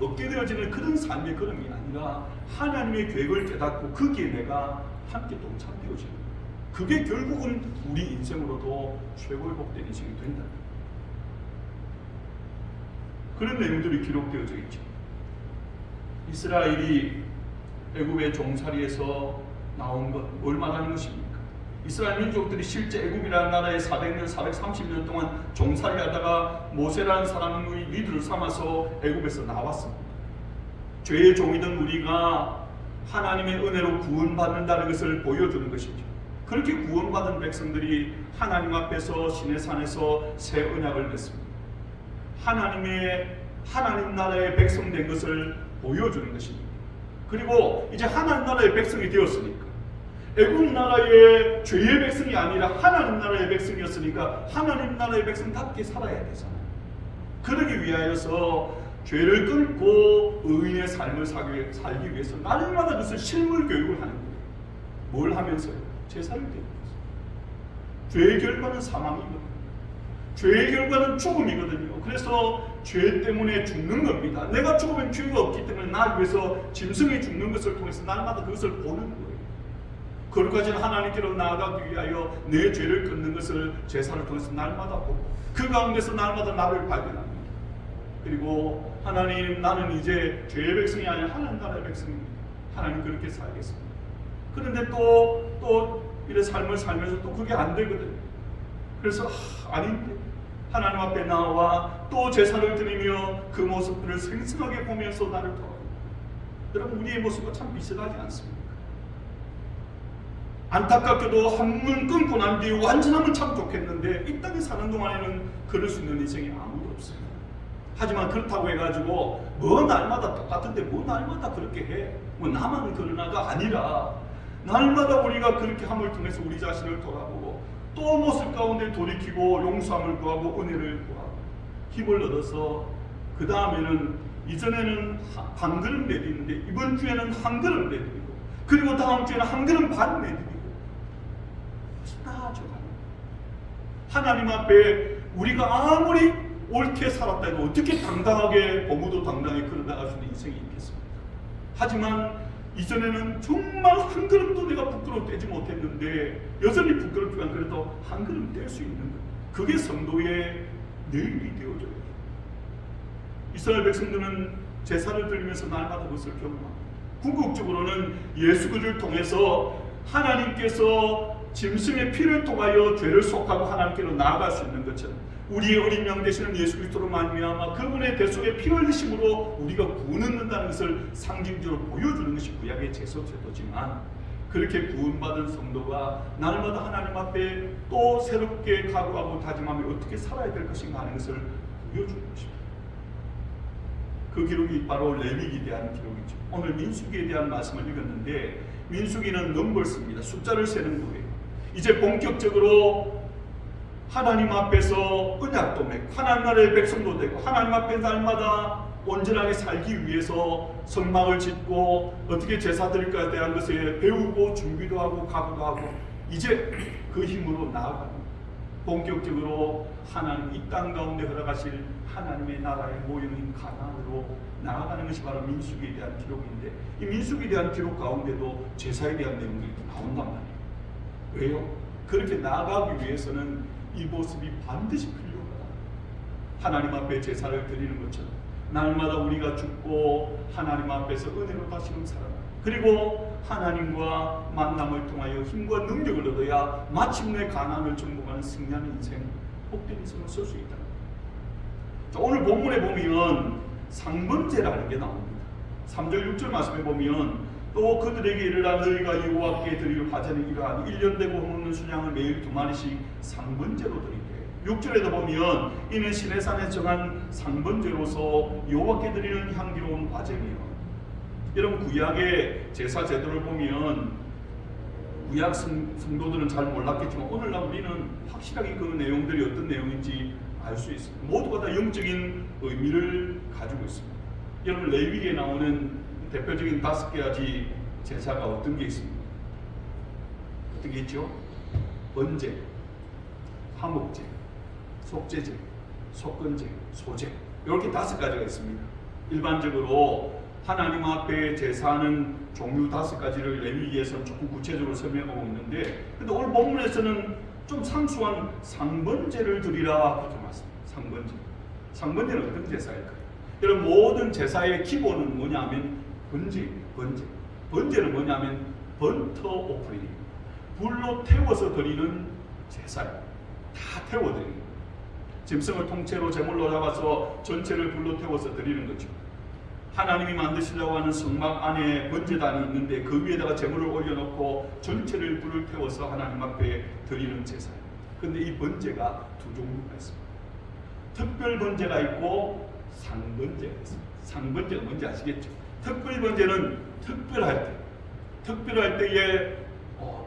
Speaker 2: 얻게 되어지는 그런 삶의 걸음이 아니라 하나님의 계획을 깨닫고 거기에 내가 함께 동참되어지는 거예요. 그게 결국은 우리 인생으로도 최고의 복된 인생이 된다. 그런 내용들이 기록되어져 있죠. 이스라엘이 애굽의 종살이에서 나온 것, 뭘 말하는 것입니까? 이스라엘 민족들이 실제 애굽이라는 나라에 400년, 430년 동안 종살이하다가 모세라는 사람의 리더를 삼아서 애굽에서 나왔습니다. 죄의 종이던 우리가 하나님의 은혜로 구원받는다는 것을 보여주는 것이죠. 그렇게 구원받은 백성들이 하나님 앞에서 시내산에서 새 언약을 맺습니다. 하나님 나라의 백성 된 것을 보여주는 것입니다. 그리고 이제 하나님 나라의 백성이 되었으니까, 애굽 나라의 죄의 백성이 아니라 하나님 나라의 백성이었으니까 하나님 나라의 백성답게 살아야 되잖아요. 그러기 위하여서 죄를 끊고 의인의 삶을 살기 위해서 날마다 그것을 실물 교육을 하는 거예요. 뭘 하면서요? 제사를 드리는 거죠. 죄의 결과는 사망이거든요. 죄의 결과는 죽음이거든요. 그래서 죄 때문에 죽는 겁니다. 내가 죽으면 죄가 없기 때문에 나를 위해서 짐승이 죽는 것을 통해서 날마다 그것을 보는 거예요. 그것까지는 하나님께로 나아가기 위하여 내 죄를 끊는 것을 제사를 통해서 날마다 보고 그 가운데서 날마다 나를 발견합니다. 그리고 하나님, 나는 이제 죄의 백성이 아니라 하나님 나라의 백성입니다. 하나님 그렇게 살겠습니다. 그런데 또 이런 삶을 살면서 또 그게 안 되거든요. 그래서 아닌데 하나님 앞에 나와 또 제사를 드리며 그 모습들을 생생하게 보면서 나를 돌아봅니다. 여러분, 우리의 모습과 참 비슷하지 않습니까? 안타깝게도 한 문 끊고 난 뒤에 완전하면 참 좋겠는데 이 땅에 사는 동안에는 그럴 수 있는 인생이 아무도 없어요. 하지만 그렇다고 해가지고 뭐 날마다 똑같은데 뭐 날마다 그렇게 해, 뭐 나만 그러나가 아니라 날마다 우리가 그렇게 함을 통해서 우리 자신을 돌아보고 또 모습 가운데 돌이키고 용서함을 구하고 은혜를 구하고 힘을 얻어서 그 다음에는 이전에는 한 걸음 내딛는데 이번 주에는 한 걸음 내딛고 그리고 다음 주에는 한 걸음 반 내딛고 나아져가는 하나님 앞에 우리가 아무리 옳게 살았다 해도 어떻게 당당하게 범우도 당당히 걸어나갈 수 있는 인생이 있겠습니까? 하지만 이전에는 정말 한 걸음도 내가 부끄러워 떼지 못했는데 여전히 부끄럽지만 그래도 한 걸음 뗄 수 있는 것, 그게 성도의 내일이 되어져요. 이스라엘 백성들은 제사를 드리면서 날마다 그것을 경험합니다. 궁극적으로는 예수 그리스도를 통해서 하나님께서 짐승의 피를 통하여 죄를 속하고 하나님께로 나아갈 수 있는 것처럼 우리의 어린 양 되시는 예수 그리스도로 말미암아 그분의 대속의 피 흘리심으로 우리가 구원 얻는다는 것을 상징적으로 보여주는 것이 구약의 제도지만, 그렇게 구원받은 성도가 날마다 하나님 앞에 또 새롭게 각오하고 다짐하며 어떻게 살아야 될 것인가 하는 것을 보여주는 것입니다. 그 기록이 바로 레위기에 대한 기록이죠. 오늘 민수기에 대한 말씀을 읽었는데 민수기는 넘버스입니다. 숫자를 세는 거예요. 이제 본격적으로 하나님 앞에서 언약도 맺고 하나님 나라의 백성도 되고 하나님 앞에 날마다 온전하게 살기 위해서 성막을 짓고 어떻게 제사 드릴까에 대한 것에 배우고 준비도 하고 각오도 하고 이제 그 힘으로 나아가는, 본격적으로 하나님 이 땅 가운데 허락하실 하나님의 나라의 모형인 가나안으로 나아가는 것이 바로 민수기에 대한 기록인데, 이 민수기에 대한 기록 가운데도 제사에 대한 내용들이 나온단 말이에요. 왜요? 그렇게 나아가기 위해서는 이 모습이 반드시 필요하다. 하나님 앞에 제사를 드리는 것처럼 날마다 우리가 죽고 하나님 앞에서 은혜로 다시금 살아가, 그리고 하나님과 만남을 통하여 힘과 능력을 얻어야 마침내 가나안을 정복하는 승리하는 인생, 복된 인생을 설 수 있다. 자, 오늘 본문에 보면 상번제라는 게 나옵니다. 3절 6절 말씀에 보면 또 그들에게 이르라 너희가 여호와께 드릴 화제는 이러하니 1년 되고 흠없는 순양을 매일 2마리씩 상번제로 드리되, 6절에도 보면 이는 시내산에 정한 상번제로서 여호와께 드리는 향기로운 화제니요. 여러분, 구약의 제사 제도를 보면 구약 성도들은 잘 몰랐겠지만 오늘날 우리는 확실하게 그 내용들이 어떤 내용인지 알 수 있습니다. 모두가 다 영적인 의미를 가지고 있습니다. 여러분, 레위기에 나오는 대표적인 5가지 제사가 어떤 게 있습니까? 어떤 게 있죠? 번제, 화목제, 속죄제, 속건제, 소제 이렇게 5가지가 있습니다. 일반적으로 하나님 앞에 제사하는 종류 5가지를 레위기에서는 조금 구체적으로 설명하고 있는데, 근데 오늘 본문에서는 좀 상수한 상번제를 드리라 그렇게 말씀합니다. 상번제. 상번제는 어떤 제사일까요? 이런 모든 제사의 기본은 뭐냐면 번제입니다. 번제. 번제는 뭐냐면 번터 오프링. 불로 태워서 드리는 제사예요. 다 태워드리는 거예요. 짐승을 통째로 제물로 잡아서 전체를 불로 태워서 드리는 거죠. 하나님이 만드시려고 하는 성막 안에 번제단이 있는데 그 위에다가 제물을 올려놓고 전체를 불을 태워서 하나님 앞에 드리는 제사예요. 그런데 이 번제가 2 종류가 있습니다. 특별 번제가 있고 상번제가 있습니다. 상번제가 뭔지 아시겠죠? 특별 번제는 특별할 때에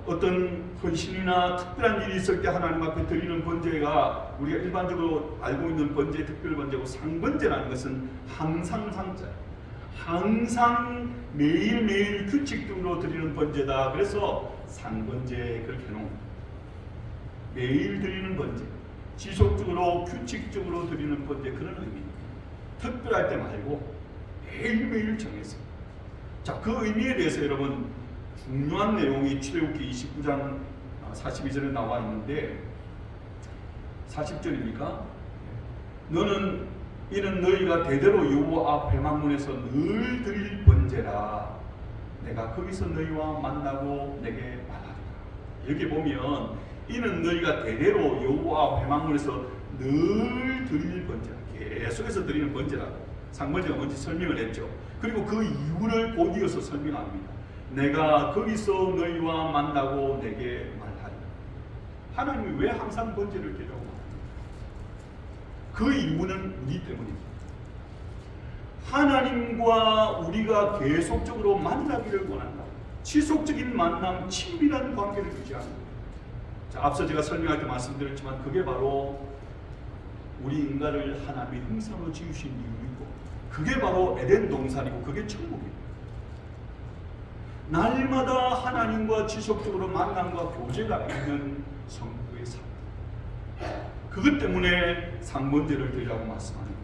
Speaker 2: 어떤 헌신이나 특별한 일이 있을 때 하나님 앞에 드리는 번제가 우리가 일반적으로 알고 있는 번제, 특별 번제고, 상번제라는 것은 항상 상자예요. 항상 매일매일 규칙적으로 드리는 번제다. 그래서 상번제 그렇게 해놓은 매일 드리는 번제, 지속적으로 규칙적으로 드리는 번제, 그런 의미입니다. 특별할 때 말고 매일매일 정해서. 자, 그 의미에 대해서 여러분 중요한 내용이 출애굽기 29장 42절에 나와 있는데, 40절입니까? 이는 너희가 대대로 여호와 앞 회막문에서 늘 드릴 번제라. 내가 거기서 너희와 만나고 내게 말하리라. 여기 보면 이는 너희가 대대로 여호와 앞 회막문에서 늘 드릴 번제라. 계속해서 드리는 번제라고. 상번제가 뭔지 설명을 했죠. 그리고 그 이유를 곧 이어서 설명합니다. 내가 거기서 너희와 만나고 내게 말하리라. 하나님이 왜 항상 번제를 드리라고 말합니까? 그 이유는 우리 때문입니다. 하나님과 우리가 계속적으로 만나기를 원한다. 지속적인 만남, 친밀한 관계를 유지하는 거예요. 자, 앞서 제가 설명할 때 말씀드렸지만 그게 바로 우리 인간을 하나님의 형상으로 지으신 이유이고, 그게 바로 에덴 동산이고, 그게 천국입니다. 날마다 하나님과 지속적으로 만남과 교제가 있는 성도의 삶. 그것 때문에 상번제를 드리라고 말씀합니다.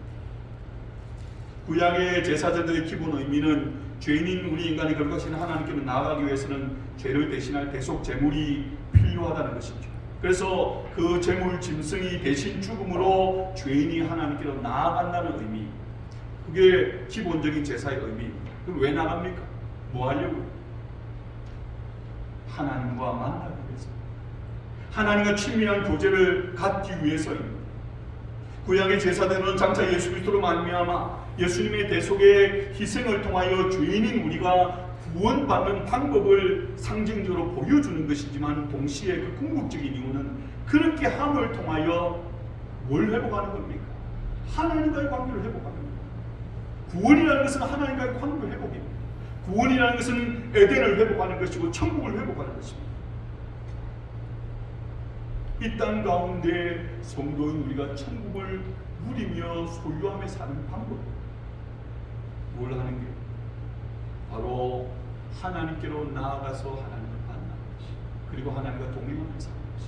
Speaker 2: 구약의 제사장들의 기본 의미는 죄인인 우리 인간이 거룩하신 하나님께로 나아가기 위해서는 죄를 대신할 대속 제물이 필요하다는 것이죠. 그래서 그 제물 짐승이 대신 죽음으로 죄인이 하나님께로 나아간다는 의미, 그게 기본적인 제사의 의미입니다. 그럼 왜 나갑니까? 뭐 하려고요? 하나님과 만나기 위해서, 하나님과 친밀한 교제를 갖기 위해서입니다. 구약의 제사들은 장차 예수 그리스도로 말미암아 예수님의 대속의 희생을 통하여 죄인인 우리가 구원받는 방법을 상징적으로 보여주는 것이지만, 동시에 그 궁극적인 이유는 그렇게 함을 통하여 뭘 회복하는 겁니까? 하나님과의 관계를 회복하는 겁니다. 구원이라는 것은 하나님과의 관계 회복입니다. 구원이라는 것은 에덴을 회복하는 것이고 천국을 회복하는 것입니다. 이 땅 가운데 성도인 우리가 천국을 누리며 소유하며 사는 방법, 뭘 하는 게? 바로 하나님께로 나아가서 하나님을 만나는 것이, 그리고 하나님과 동행하며 사는 것이.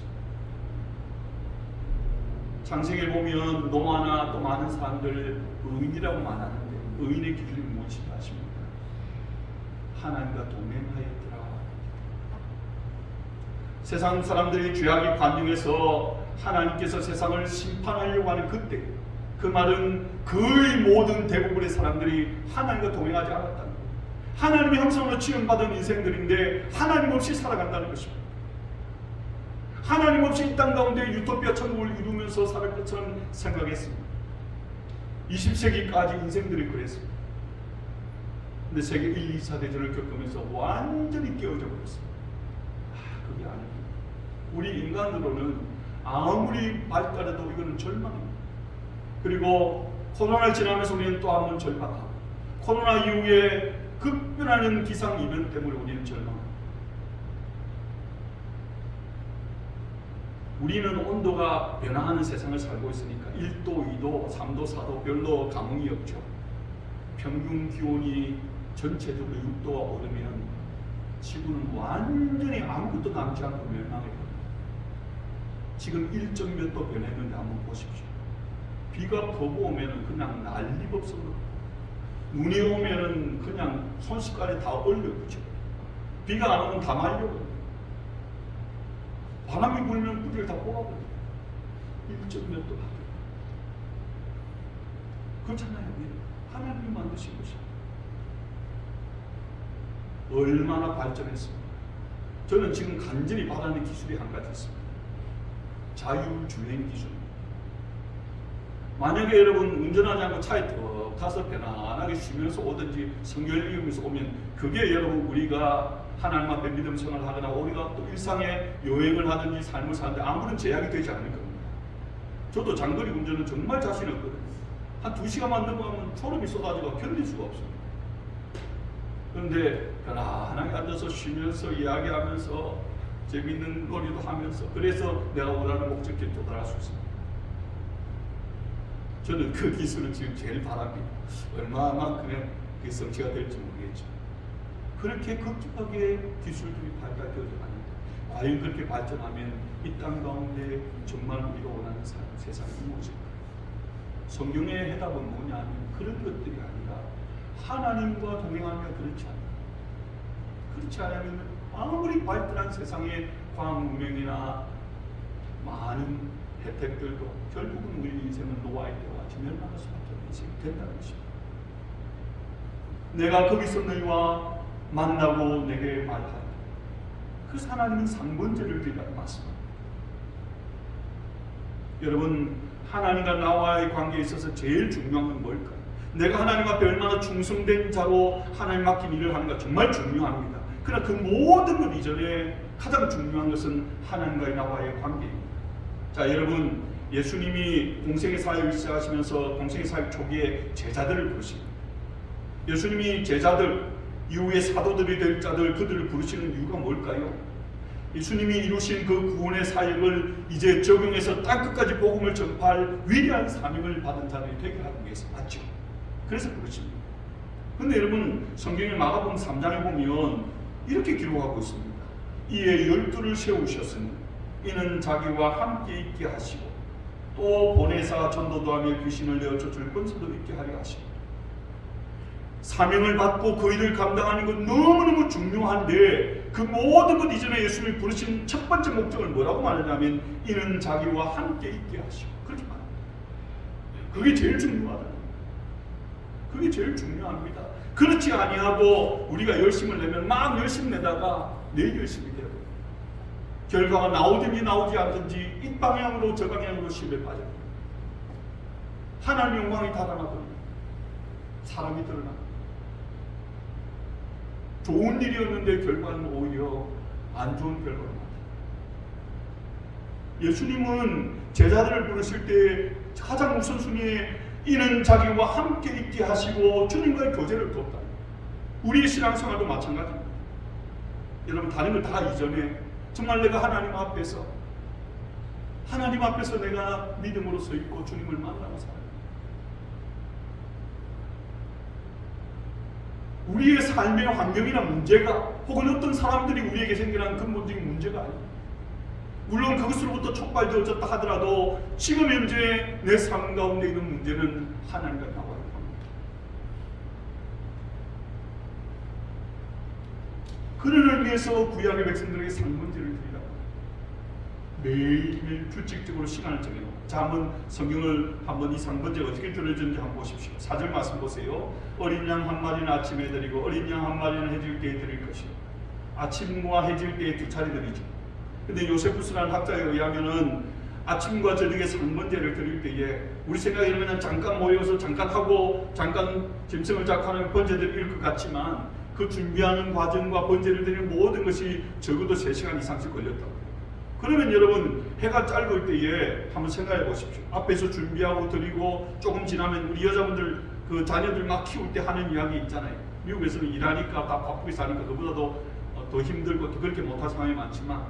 Speaker 2: 창세기에 보면 노아나 또 많은 사람들 의인이라고 말하는데, 의인의 기준이 무엇인지 아십니까? 하나님과 동행하였더라. 세상 사람들이 죄악에 관중해서 하나님께서 세상을 심판하려고 하는 그때, 그 말은 거의 모든 대부분의 사람들이 하나님과 동행하지 않았다는 거예요. 하나님의 형상으로 지음받은 인생들인데 하나님 없이 살아간다는 것입니다. 하나님 없이 이 땅 가운데 유토피아 천국을 이루면서 살 것처럼 생각했습니다. 20세기까지 인생들이 그랬습니다. 근데 세계 1, 2차 대전을 겪으면서 완전히 깨어져 버렸습니다. 그게 아닙니다. 우리 인간으로는 아무리 발달해도 이거는 절망입니다. 그리고 코로나를 지나면서 우리는 또 한 번 절망하고, 코로나 이후에 급변하는 기상 이변 때문에 우리는 절망합니다. 우리는 온도가 변화하는 세상을 살고 있으니까 1도, 2도, 3도, 4도 별로 감흥이 없죠. 평균 기온이 전체적으로 6도가 오르면 지구는 완전히 아무것도 남지 않고 멸망해 버립니다. 지금 1점 몇 도 변했는데 한번 보십시오. 비가 퍼고 오면은 그냥 난리법석으로, 눈이 오면은 그냥 손숟가락에 다 얼려붙죠. 비가 안 오면 다 말려버려요. 바람이 불면 뿌리를 다 뽑아버려요. 1점 몇 도 바뀌어요. 그렇잖아요. 하나님이 만드신 것이에요. 얼마나 발전했습니까? 저는 지금 간절히 바라는 기술이 한 가지 있습니다. 자율주행 기술입니다. 만약에 여러분 운전하지 않고 차에 더 타서 편안하게 쉬면서 오든지 성경을 읽으면서 오면, 그게 여러분 우리가 하나님 앞에 믿음 생활을 하거나 우리가 또 일상에 여행을 하든지 삶을 사는데 아무런 제약이 되지 않을 겁니다. 저도 장거리 운전은 정말 자신 없거든요. 한 2시간만 넘어가면 초름이 쏟아지고 견딜 수가 없습니다. 그런데 편안하게 앉아서 쉬면서 이야기하면서 재밌는 놀이도 하면서, 그래서 내가 원하는 목적지에 도달할 수 있습니다. 저는 그 기술을 지금 제일 바랍니다. 얼마만큼의 그 성취가 될지 모르겠죠. 그렇게 급격하게 기술들이 발달되어져 가는데, 과연 그렇게 발전하면 이 땅 가운데 정말 우리가 원하는 세상이 무엇일까? 성경의 해답은 뭐냐면 그런 것들이 아니라 하나님과 동행하며 그렇지 않아요. 그렇지 않으면 아무리 발달한 세상의 과학 문명이나 많은 혜택들도 결국은 우리 인생은 노아의 때와 같이 멸망할 수밖에 없는 인생이 된다는 것입니다. 내가 거기서 너희와 만나고 내게 말하라. 그래서 하나님은 상번제를 드리라고 말씀합니다. 여러분, 하나님과 나와의 관계에 있어서 제일 중요한 건 뭘까요? 내가 하나님 앞에 얼마나 충성된 자로 하나님 맡긴 일을 하는가 정말 중요합니다. 그러나 그 모든 것 이전에 가장 중요한 것은 하나님과의 나와의 관계입니다. 자, 여러분, 예수님이 공생의 사역을 시작하시면서 공생의 사역 초기에 제자들을 부르십니다. 예수님이 제자들, 이후에 사도들이 될 자들, 그들을 부르시는 이유가 뭘까요? 예수님이 이루신 그 구원의 사역을 이제 적용해서 땅끝까지 복음을 전파할 위대한 사명을 받은 자들이 되게 하기 위해서 맞죠. 그래서 부르십니다. 그런데 여러분, 성경의 마가복음 3장에 보면 이렇게 기록하고 있습니다. 이에 12를 세우셨으니 이는 자기와 함께 있게 하시고 또 보내사 전도도 하며 귀신을 내어 쫓을 권세도 있게 하려 하시고, 사명을 받고 그 일을 감당하는 건 너무너무 중요한데 그 모든 것 이전에 예수님이 부르신 첫 번째 목적을 뭐라고 말하냐면 이는 자기와 함께 있게 하시고, 그렇게 말합니다. 그게 제일 중요하다. 그게 제일 중요합니다. 그렇지 아니하고 우리가 열심을 내면 막 열심 내다가 내 열심이 되고 결과가 나오든지 나오지 않든지 이 방향으로 저 방향으로 실에 빠져요. 하나님의 영광이 달아나버립니다. 사람이 드러납니다. 좋은 일이었는데 결과는 오히려 안 좋은 결과가 나타납니다. 예수님은 제자들을 부르실 때 가장 우선순위에 이는 자기와 함께 있게 하시고 주님과의 교제를 돕다. 우리의 신앙생활도 마찬가지입니다. 여러분, 다른 걸 다 이전에 정말 내가 하나님 앞에서 내가 믿음으로 서 있고 주님을 만나고 살아요. 우리의 삶의 환경이나 문제가 혹은 어떤 사람들이 우리에게 생겨난 근본적인 문제가 아닙니다. 물론 그것으로부터 촉발되어졌다 하더라도 지금 현재 내 삶 가운데 있는 문제는 하나님과 나와의 관계입니다. 그를 위해서 구약의 백성들에게 상번제를 드리라고 매일매일 규칙적으로 시간을 정해요. 자, 한번 성경을 한번 이 상번제가 어떻게 들어졌는지 한번 보십시오. 4절 말씀 보세요. 어린 양 한 마리는 아침에 드리고 어린 양 한 마리는 해질 때에 드릴 것이요. 아침과 해질 때에 2차례 드리죠. 근데 요세푸스라는 학자에 의하면은 아침과 저녁에 상번제를 드릴 때에 우리 생각에는 그냥 잠깐 모여서 잠깐 하고 잠깐 짐승을 잡고 하는 번제들일 것 같지만 그 준비하는 과정과 번제를 드리는 모든 것이 적어도 3시간 이상씩 걸렸다고. 그러면 여러분, 해가 짧을 때에 한번 생각해 보십시오. 앞에서 준비하고 드리고 조금 지나면 우리 여자분들 그 자녀들 막 키울 때 하는 이야기 있잖아요. 미국에서는 일하니까 다 바쁘게 사니까 그보다도 더 힘들고 또 그렇게 못할 상황이 많지만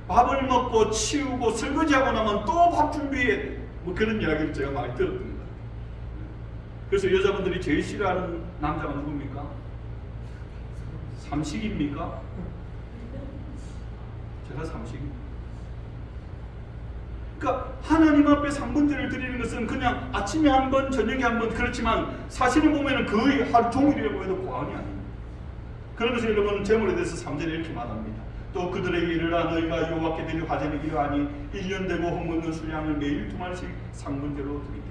Speaker 2: 밥을 먹고 치우고 설거지하고 나면 또 밥 준비해야 돼. 뭐 그런 이야기를 제가 많이 들었던 것 같아요. 그래서 여자분들이 제일 싫어하는 남자가 누굽니까? 삼식입니까? 제가 삼식입니다. 그러니까 하나님 앞에 상번제를 드리는 것은 그냥 아침에 한 번, 저녁에 한 번 그렇지만 사실을 보면 거의 하루 종일이라고 해도 과언이 아닙니다. 그런 것을 여러분 제물에 대해서 3절에 이렇게 말합니다. 또 그들에게 이르라 너희가 여호와께 드릴 화제는 이러하니 1년 되고 헛먹는 수량을 매일 2마리씩 상번제로 드리되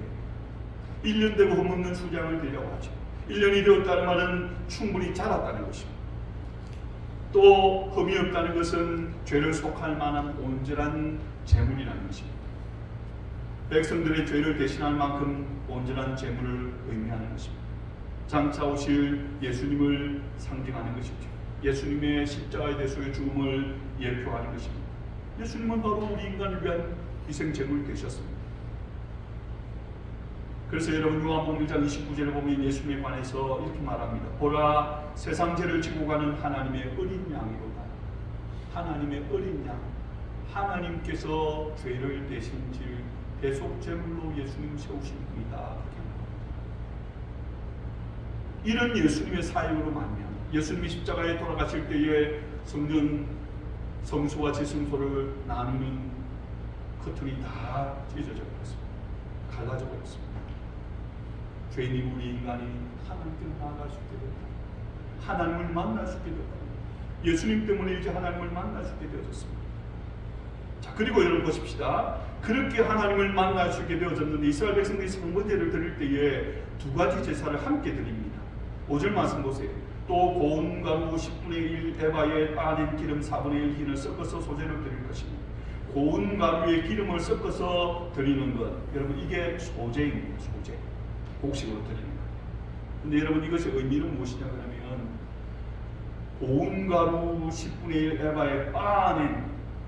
Speaker 2: 1년 되고 헛먹는 수량을 드리라고 하죠. 1년이 되었다는 말은 충분히 자랐다는 것입니다. 또 흠이 없다는 것은 죄를 속할 만한 온전한 제물이라는 것입니다. 백성들의 죄를 대신할 만큼 온전한 제물을 의미하는 것입니다. 장차 오실 예수님을 상징하는 것이죠. 예수님의 십자가의 대속의 죽음을 예표하는 것입니다. 예수님은 바로 우리 인간을 위한 희생 제물이 되셨습니다. 그래서 여러분 요한복음 1장 29절에 보면 예수님에 관해서 이렇게 말합니다. 보라 세상 죄를 지고 가는 하나님의 어린 양이로다. 하나님의 어린 양. 하나님께서 죄를 대신 질 대속 제물로 예수님 세우신 분이다. 이런 예수님의 사역으로 말미암아 예수님이 십자가에 돌아가실 때에 성전 성소와 지성소를 나누는 커튼이 다 찢어져 버렸습니다. 갈라져 버렸습니다. 죄인인 우리 인간이 하나님께 나아갈 수 있게 되었다. 하나님을 만날 수 있게 되었다. 예수님 때문에 이제 하나님을 만날 수 있게 되어졌습니다. 자, 그리고 여러분 보십시다. 그렇게 하나님을 만날 수 있게 되어졌는데 이스라엘 백성들이 상번제를 드릴 때에 두 가지 제사를 함께 드립니다. 5절 말씀 보세요. 또 고운 가루 10분의 1 에바에 빠진 기름 4분의 1 흰을 섞어서 소제를 드릴 것입니다. 고운 가루에 기름을 섞어서 드리는 것, 여러분 이게 소제입니다. 소제. 곡식으로 드리는 것. 근데 여러분 이것의 의미는 무엇이냐 그러면 고운 가루 10분의 1 에바에 빻아낸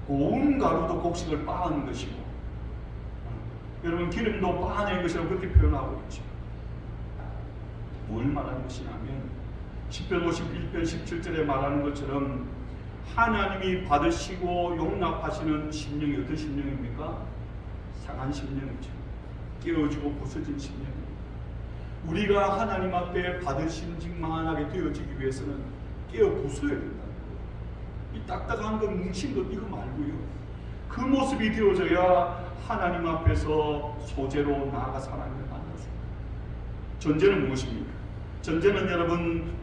Speaker 2: 고운 가루도 곡식을 빻는 것이고 여러분 기름도 빻아낸 것이라고 그렇게 표현하고 있죠. 뭘 말하는 것이냐면 10편 51편 17절에 말하는 것처럼 하나님이 받으시고 용납하시는 심령이 어떤 심령입니까? 상한 심령이죠. 깨어지고 부서진 심령입니다. 우리가 하나님 앞에 받으심직만하게 되어지기 위해서는 깨어 부숴야 된다는 거예요. 이 딱딱한 것, 뭉친 것 이거 말고요. 그 모습이 되어져야 하나님 앞에서 소재로 나아가서 하나님을 만날 수 있습니다. 전제는 무엇입니까? 전제는 여러분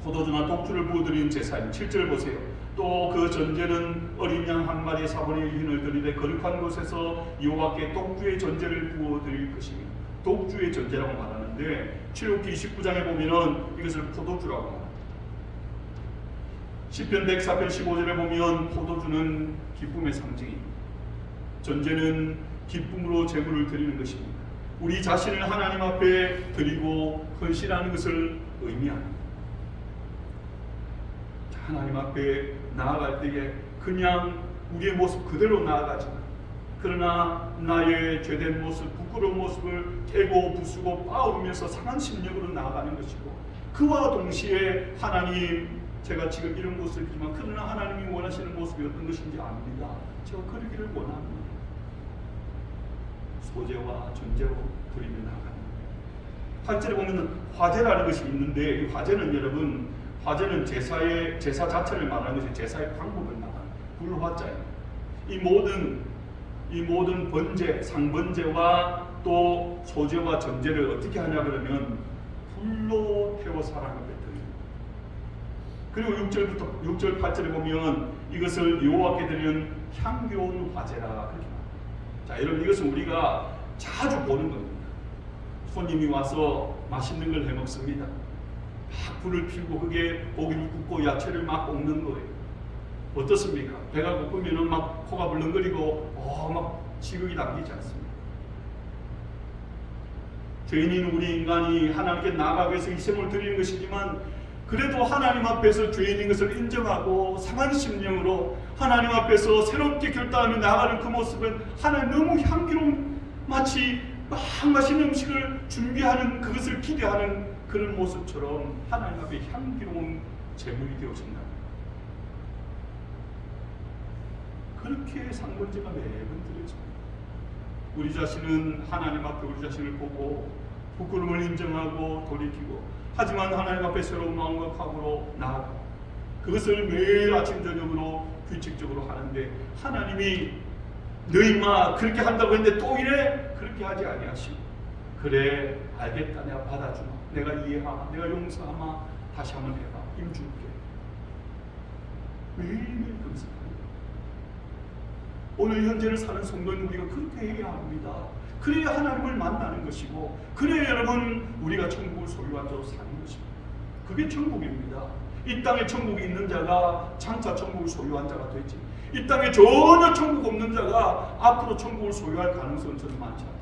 Speaker 2: 포도주나 독주를 부어드리는 제사입니다. 7절 보세요. 또 그 전제는 어린 양 한 마리에 4분의 1 흰을 드리되 거룩한 곳에서 여호와께 독주의 전제를 부어드릴 것입니다. 독주의 전제라고 말하는데 출애굽기 29장에 보면은 이것을 포도주라고 합니다. 시편 104편 15절에 보면 포도주는 기쁨의 상징입니다. 전제는 기쁨으로 제물을 드리는 것입니다. 우리 자신을 하나님 앞에 드리고 헌신하는 것을 의미합니다. 하나님 앞에 나아갈 때에 그냥 우리의 모습 그대로 나아가지 그러나 나의 죄된 모습, 부끄러운 모습을 깨고 부수고 빠으면서 상한 심령으로 나아가는 것이고 그와 동시에 하나님 제가 지금 이런 모습이지만 그러나 하나님이 원하시는 모습이 어떤 것인지 압니다. 제가 그러기를 원합니다. 소재와 전제로 드리며 나아가는 8절에 보면 화제라는 것이 있는데 이 화제는 여러분 화제는 제사 자체를 말하는 것이 제사의 방법을 말하는 불화자입니다. 이 모든 번제, 상번제와 또 소제와 전제를 어떻게 하냐 그러면 불로 태워서 하나님 앞에 드립니다. 그리고 6절 8절에 보면 이것을 여호와께 드리는 향기로운 화제라 그렇게 말합니다. 자, 여러분 이것은 우리가 자주 보는 겁니다. 손님이 와서 맛있는 걸 해 먹습니다. 막 불을 피우고 그게 고기를 굽고 야채를 막 볶는 거예요. 어떻습니까? 배가 고프면은 막 코가 불렁거리고 막 식욕이 당기지 않습니다. 죄인인 우리 인간이 하나님께 나아가기 위해서 희생을 드리는 것이지만 그래도 하나님 앞에서 죄인인 것을 인정하고 상한 심령으로 하나님 앞에서 새롭게 결단하며 나아가는 그 모습은 하나님 너무 향기로운 마치 막 맛있는 음식을 준비하는 그것을 기대하는 그런 모습처럼 하나님 앞에 향기로운 제물이 되어진다. 그렇게 상번제가 매번 드려집니다. 우리 자신은 하나님 앞에 우리 자신을 보고 부끄러움을 인정하고 돌이키고 하지만 하나님 앞에 새로운 마음과 각오로 나아가고 그것을 매일 아침 저녁으로 규칙적으로 하는데 하나님이 너희마 그렇게 한다고 했는데 또 이래? 그렇게 하지 아니하시고 그래 알겠다 내가 받아주마 내가 이해하마 내가 용서하마 다시 한번 해봐 힘 줄게 매일매일 금식합니다. 오늘 현재를 사는 성도인 우리가 그렇게 해야 합니다. 그래야 하나님을 만나는 것이고 그래야 여러분 우리가 천국을 소유한 자로 사는 것입니다. 그게 천국입니다. 이 땅에 천국이 있는 자가 장차 천국을 소유한 자가 되지 이 땅에 전혀 천국 없는 자가 앞으로 천국을 소유할 가능성은 저는 많지 않다.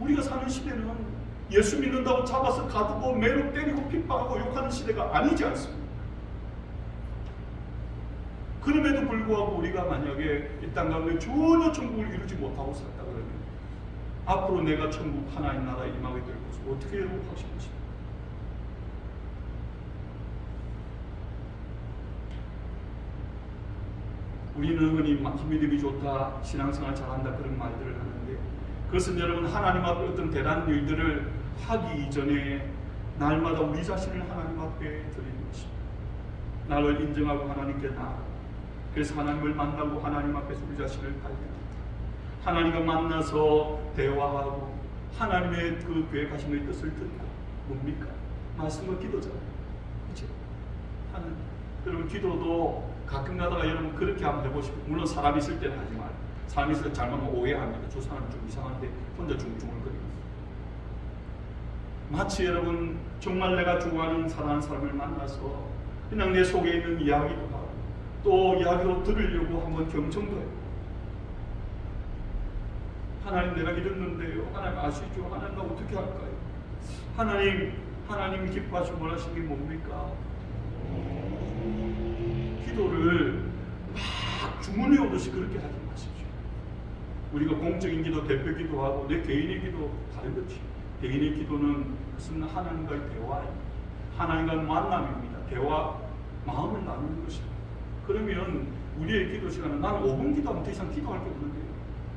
Speaker 2: 우리가 사는 시대는 예수 믿는다고 잡아서 가두고 매로 때리고 핍박하고 욕하는 시대가 아니지 않습니까? 그럼에도 불구하고 우리가 만약에 이 땅 가운데 전혀 천국을 이루지 못하고 살다 그러면 앞으로 내가 천국 하나님 나라에 임하게 될 것을 어떻게 여러분 확신하십니까? 우리는 흔히 믿음이 좋다, 신앙생활 잘한다 그런 말들을 하는데 그것은 여러분 하나님 앞에 어떤 대단한 일들을 하기 이전에 날마다 우리 자신을 하나님 앞에 드리는 것입니다. 나를 인정하고 하나님께 나아가고 그래서 하나님을 만나고 하나님 앞에서 우리 자신을 발견합니다. 하나님과 만나서 대화하고 하나님의 그 계획하신 뜻을 듣고 뭡니까? 말씀과 기도잖아요. 그렇죠? 하나님 여러분 기도도 가끔 가다가 여러분 그렇게 한번 해보시고 물론 사람 있을 때는 하지 말고 사람 있을 때 잘못하면 오해합니다. 저 사람 좀 이상한데 혼자 중얼거리고 마치 여러분 정말 내가 좋아하는 사랑하는 사람을 만나서 그냥 내 속에 있는 이야기도 하고 또 이야기로 들으려고 한번 경청도 해요. 하나님 내가 이랬는데요. 하나님 아시죠? 하나님 나 어떻게 할까요? 하나님 기뻐하시고 원하시는 게 뭡니까? 기도를 막 주문해 오듯이 그렇게 하지 마십시오. 우리가 공적인 기도, 대표 기도하고 내 개인의 기도 다르겠지. 개인의 기도는 무슨 하나님과의 대화입니다. 하나님과의 만남입니다. 대화, 마음을 나누는 것입니다. 그러면 우리의 기도 시간은 나는 5분 기도하면 더 이상 기도할 게 없는데요.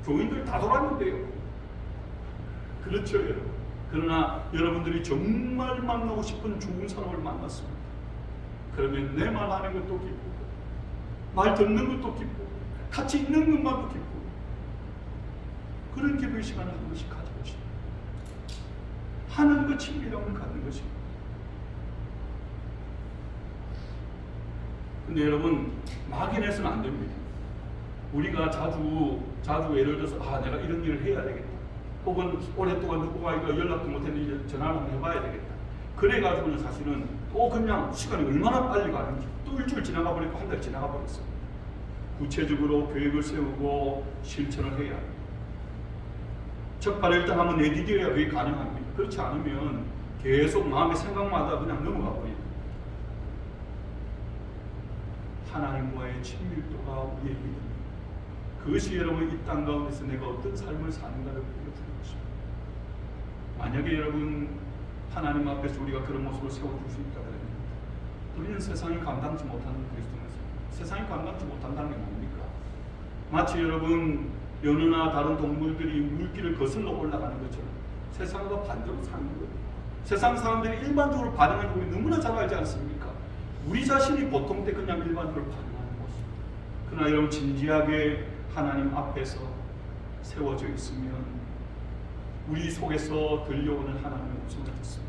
Speaker 2: 교인들 다 돌았는데요. 그렇죠 여러분. 그러나 여러분들이 정말 만나고 싶은 좋은 사람을 만났습니다. 그러면 내 말 하는 것도 기쁘고 말 듣는 것도 기쁘고 같이 있는 것만도 기쁘고 그런 기도의 시간을 한 번씩 가져보시오. 하나님과 친밀함을 갖는 것입니다. 근데 여러분 막연해서는 안 됩니다. 우리가 자주 예를 들어서 내가 이런 일을 해야 되겠다. 혹은 오랫동안 누구와 연락도 못했는데 전화를 한번 해봐야 되겠다. 그래가지고는 사실은 그냥 시간이 얼마나 빨리 가는지 또 일주일 지나가 버리고 한 달 지나가 버렸어요. 구체적으로 계획을 세우고 실천을 해야 합니다. 적발을 일단 한번 내디뎌야 그게 가능합니다. 그렇지 않으면 계속 마음의 생각마다 그냥 넘어가 버립니다. 하나님과의 친밀도가 우리의 믿음입니다. 그것이 여러분 이 땅 가운데서 내가 어떤 삶을 사는가를 보여주는 것입니다. 만약에 여러분 하나님 앞에서 우리가 그런 모습을 세워줄 수 있다면 우리는 세상이 감당치 못하는 그리스도인입니다. 세상이 감당치 못한다는 게 뭡니까? 마치 여러분 연어나 다른 동물들이 물길을 거슬러 올라가는 것처럼 세상과 반대로 사는 거예요. 세상 사람들이 일반적으로 반응하는 거 우리 너무나 잘 알지 않습니까? 우리 자신이 보통 때 그냥 일반적으로 반응하는 모습. 그러나 여러분 진지하게 하나님 앞에서 세워져 있으면 우리 속에서 들려오는 하나님의 음성을 듣습니다.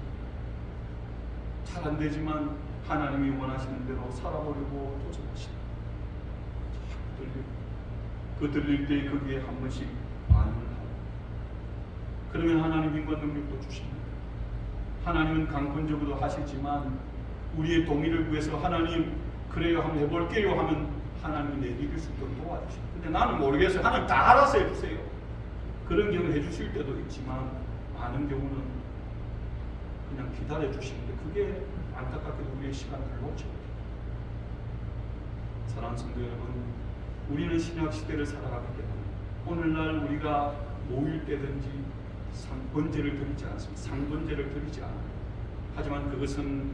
Speaker 2: 잘 안 되지만 하나님이 원하시는 대로 살아보려고 도전하십니다. 그 들릴 때 거기에 한 번씩 반응을 하고 그러면 하나님 힘과 능력도 주십니다. 하나님은 강권적으로 하시지만 우리의 동의를 구해서 하나님 그래요 한번 해볼게요 하면 하나님이 내디딜 수 있도록 도와주십니다. 근데 나는 모르겠어요. 하나님 다 알아서 해주세요. 그런 경우 해주실 때도 있지만 많은 경우는 그냥 기다려 주시는데 그게 안타깝게도 우리의 시간을 놓쳐요. 사랑하는 성도 여러분, 우리는 신약 시대를 살아가기 때문에 오늘날 우리가 모일 때든지 번제를 드리지 않습니다. 상번제를 드리지 않아요. 하지만 그것은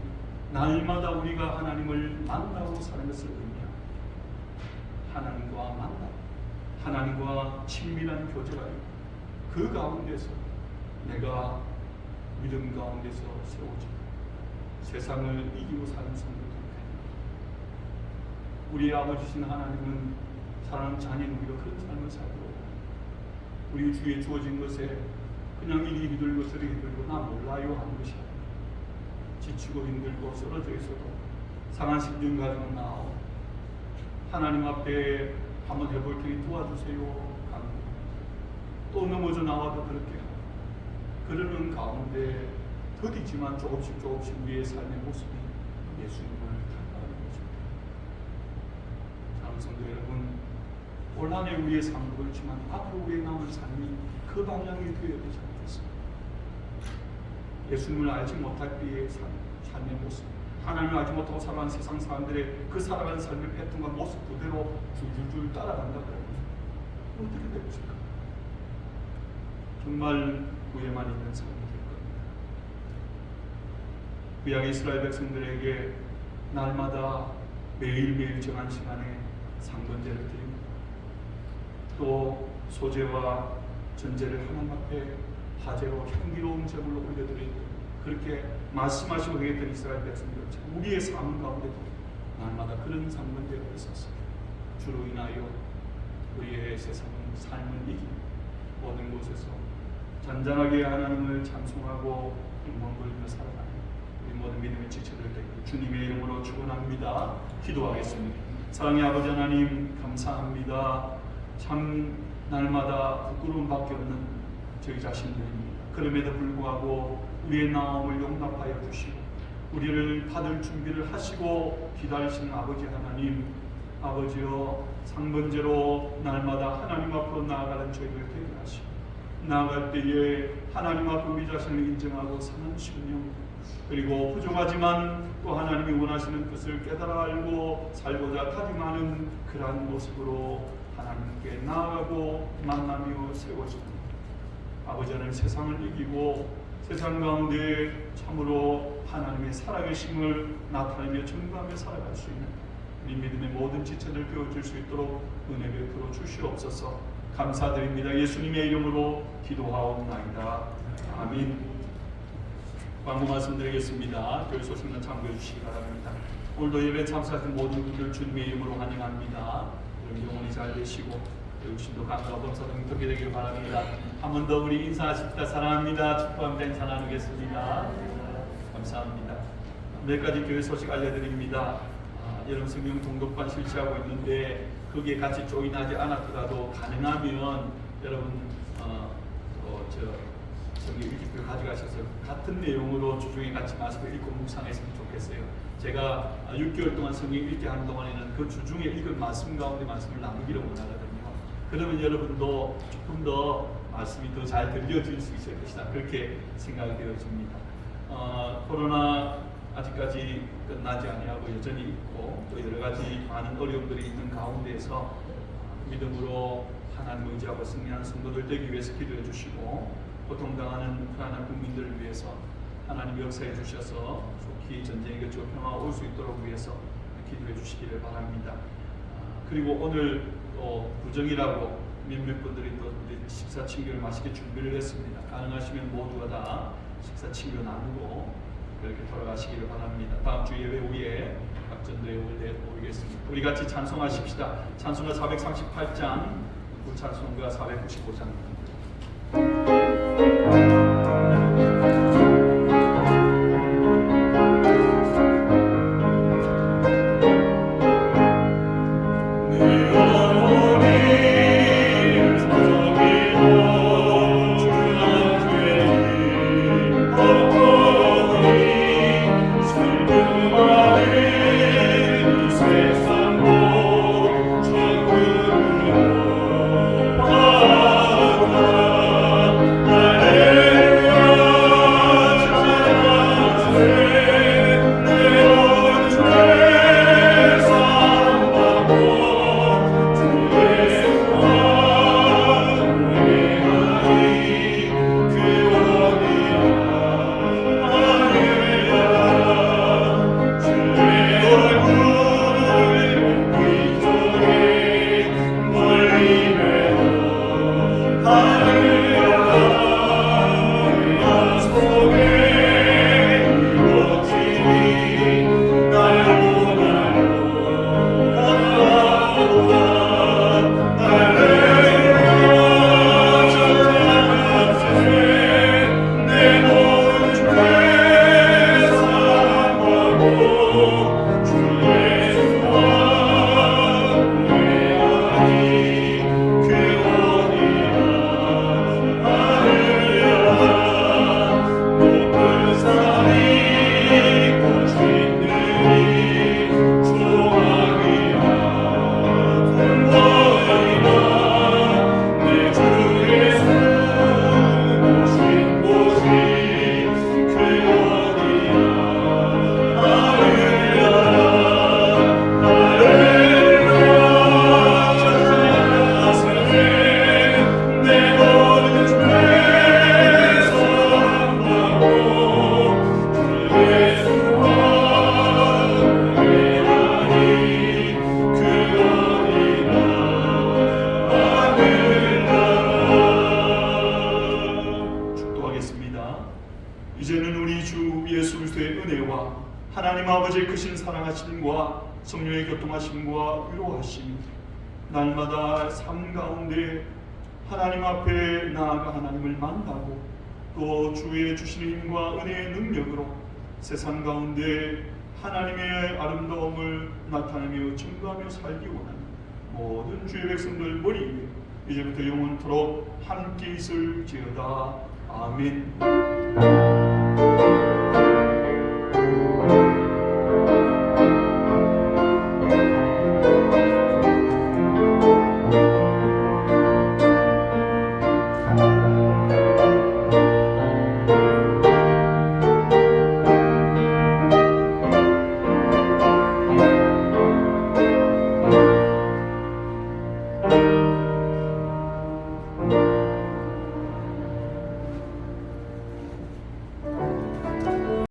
Speaker 2: 날마다 우리가 하나님을 만나고 사는 것을 의미합니다. 하나님과 만나, 하나님과 친밀한 교제가 그 가운데서 내가 믿음 가운데서 세워지고 세상을 이기고 사는 성도들이 우리의 아버지신 하나님은 사랑하는 자녀인 우리가 그런 삶을 살고 우리 주위에 주어진 것에 그냥 이리 휘둘고 저리 휘둘고 나 몰라요 하는 것이 아니라 지치고 힘들고 쓰러져 있어도 상한 심령 가지고 나오 하나님 앞에 한번 해볼 테니 도와주세요 하는 또 넘어져 나와도 그렇게 하고 그러는 가운데 더디지만 조금씩 우리의 삶의 모습이 예수님을 닮아가는 거죠. 사랑하는 성도 여러분, 올 한 해 우리의 삶도 그렇지만 앞으로 우리의 남은 삶이 그 방향이 되어야 되지 않겠습니까? 예수님을 알지 못할 때의 삶의 모습, 하나님을 알지 못하고 살아가는 세상 사람들의 그 살아가는 삶의 패턴과 모습 그대로 줄줄줄 따라간다 그러면 어떻게 되겠습니까? 정말 후회만 있는 삶이 될 겁니다. 구약 이스라엘 백성들에게 날마다 매일매일 정한 시간에 상번제를 드립니다. 또 소제와 전제를 하나님 앞에 화제로 향기로운 제물로 올려드리고 그렇게 말씀하시고 계셨던 이스라엘 백성들 우리의 삶 가운데도 날마다 그런 상번제가 있었습니다. 주로 인하여 우리의 세상 삶을 이기는 모든 곳에서 잔잔하게 하나님을 찬송하고 영광 돌리며 살아가는 우리 모든 믿음의 지체들 되기 주님의 이름으로 축원합니다. 기도하겠습니다. 사랑의 아버지 하나님 감사합니다. 참 날마다 부끄러움밖에 없는 저희 자신들입니다. 그럼에도 불구하고 우리의 나옴을 용납하여 주시고 우리를 받을 준비를 하시고 기다리시는 아버지 하나님, 아버지여 상번제로 날마다 하나님 앞으로 나아가는 저희를 되게 하시고 나아갈 때에 하나님 앞에 우리 자신을 인정하고 사는 심령 그리고 부족하지만 또 하나님이 원하시는 뜻을 깨달아 알고 살고자 다짐하는 그러한 모습으로 하나님께 나아가고 만나며 세워지는 아버지 하나님 세상을 이기고 세상 가운데 참으로 하나님의 살아계심을 나타내며 증거하며 살아갈 수 있는 우리 믿음의 모든 지체들 되어줄 수 있도록 은혜 베풀어 주시옵소서. 감사드립니다. 예수님의 이름으로 기도하옵나이다. 아멘. 광고 말씀드리겠습니다. 교회 소식만 참고해 주시기 바랍니다. 오늘도 예배 참석하신 모든 분들 주님의 이름으로 환영합니다. 여러분 영혼이 잘 되시고 육신도 강과 범사도 행복하게 되길 바랍니다. 한 번 더 우리 인사하십시다. 사랑합니다. 축복합니다. 인사 나누겠습니다. 감사합니다. 몇 가지 교회 소식 알려드립니다. 여러분 성경 동독반 실시하고 있는데 거기에 같이 조인하지 않았더라도 가능하면 여러분 저기 일기표 가져가셔서 같은 내용으로 주중에 같이 말씀을 읽고 묵상했으면 좋겠어요. 제가 6개월 동안 성경 읽게 하는 동안에는 그 주중에 읽은 말씀 가운데 말씀을 나누기를 원하거든요. 그러면 여러분도 조금 더 말씀이 더 잘 들려질 수 있을 것이다. 그렇게 생각이 되어집니다. 코로나 아직까지 끝나지 아니하고 여전히 있고 또 여러 가지 많은 어려움들이 있는 가운데에서 믿음으로 하나님을 의지하고 승리하는 성도들 되기 위해서 기도해 주시고 고통당하는 우크라이나 국민들을 위해서 하나님 역사해 주셔서 속히 전쟁이 그치고 평화가 올 수 있도록 위해서 기도해 주시기를 바랍니다. 그리고 오늘 또 부정이라고 몇몇 분들이 또 식사 친교를 맛있게 준비를 했습니다. 가능하시면 모두가 다 식사 친교 나누고 그렇게 돌아가시기를 바랍니다. 다음 주 예배 후에 각전도에 올리겠습니다. 우리 같이 찬송하십시다. 찬송가 438장, 찬송가 495장입니다.
Speaker 3: 세상도
Speaker 2: 아버지의 크신 사랑하심과 성령의 교통하심과 위로하심이 날마다 삶 가운데 하나님 앞에 나아가 하나님을 만나고 또 주의 주시는 힘과 은혜의 능력으로 세상 가운데 하나님의 아름다움을 나타내며 증거하며 살기 원하는 모든 주의 백성들 머리 위에 이제부터 영원토록 함께 있을지어다. 아멘.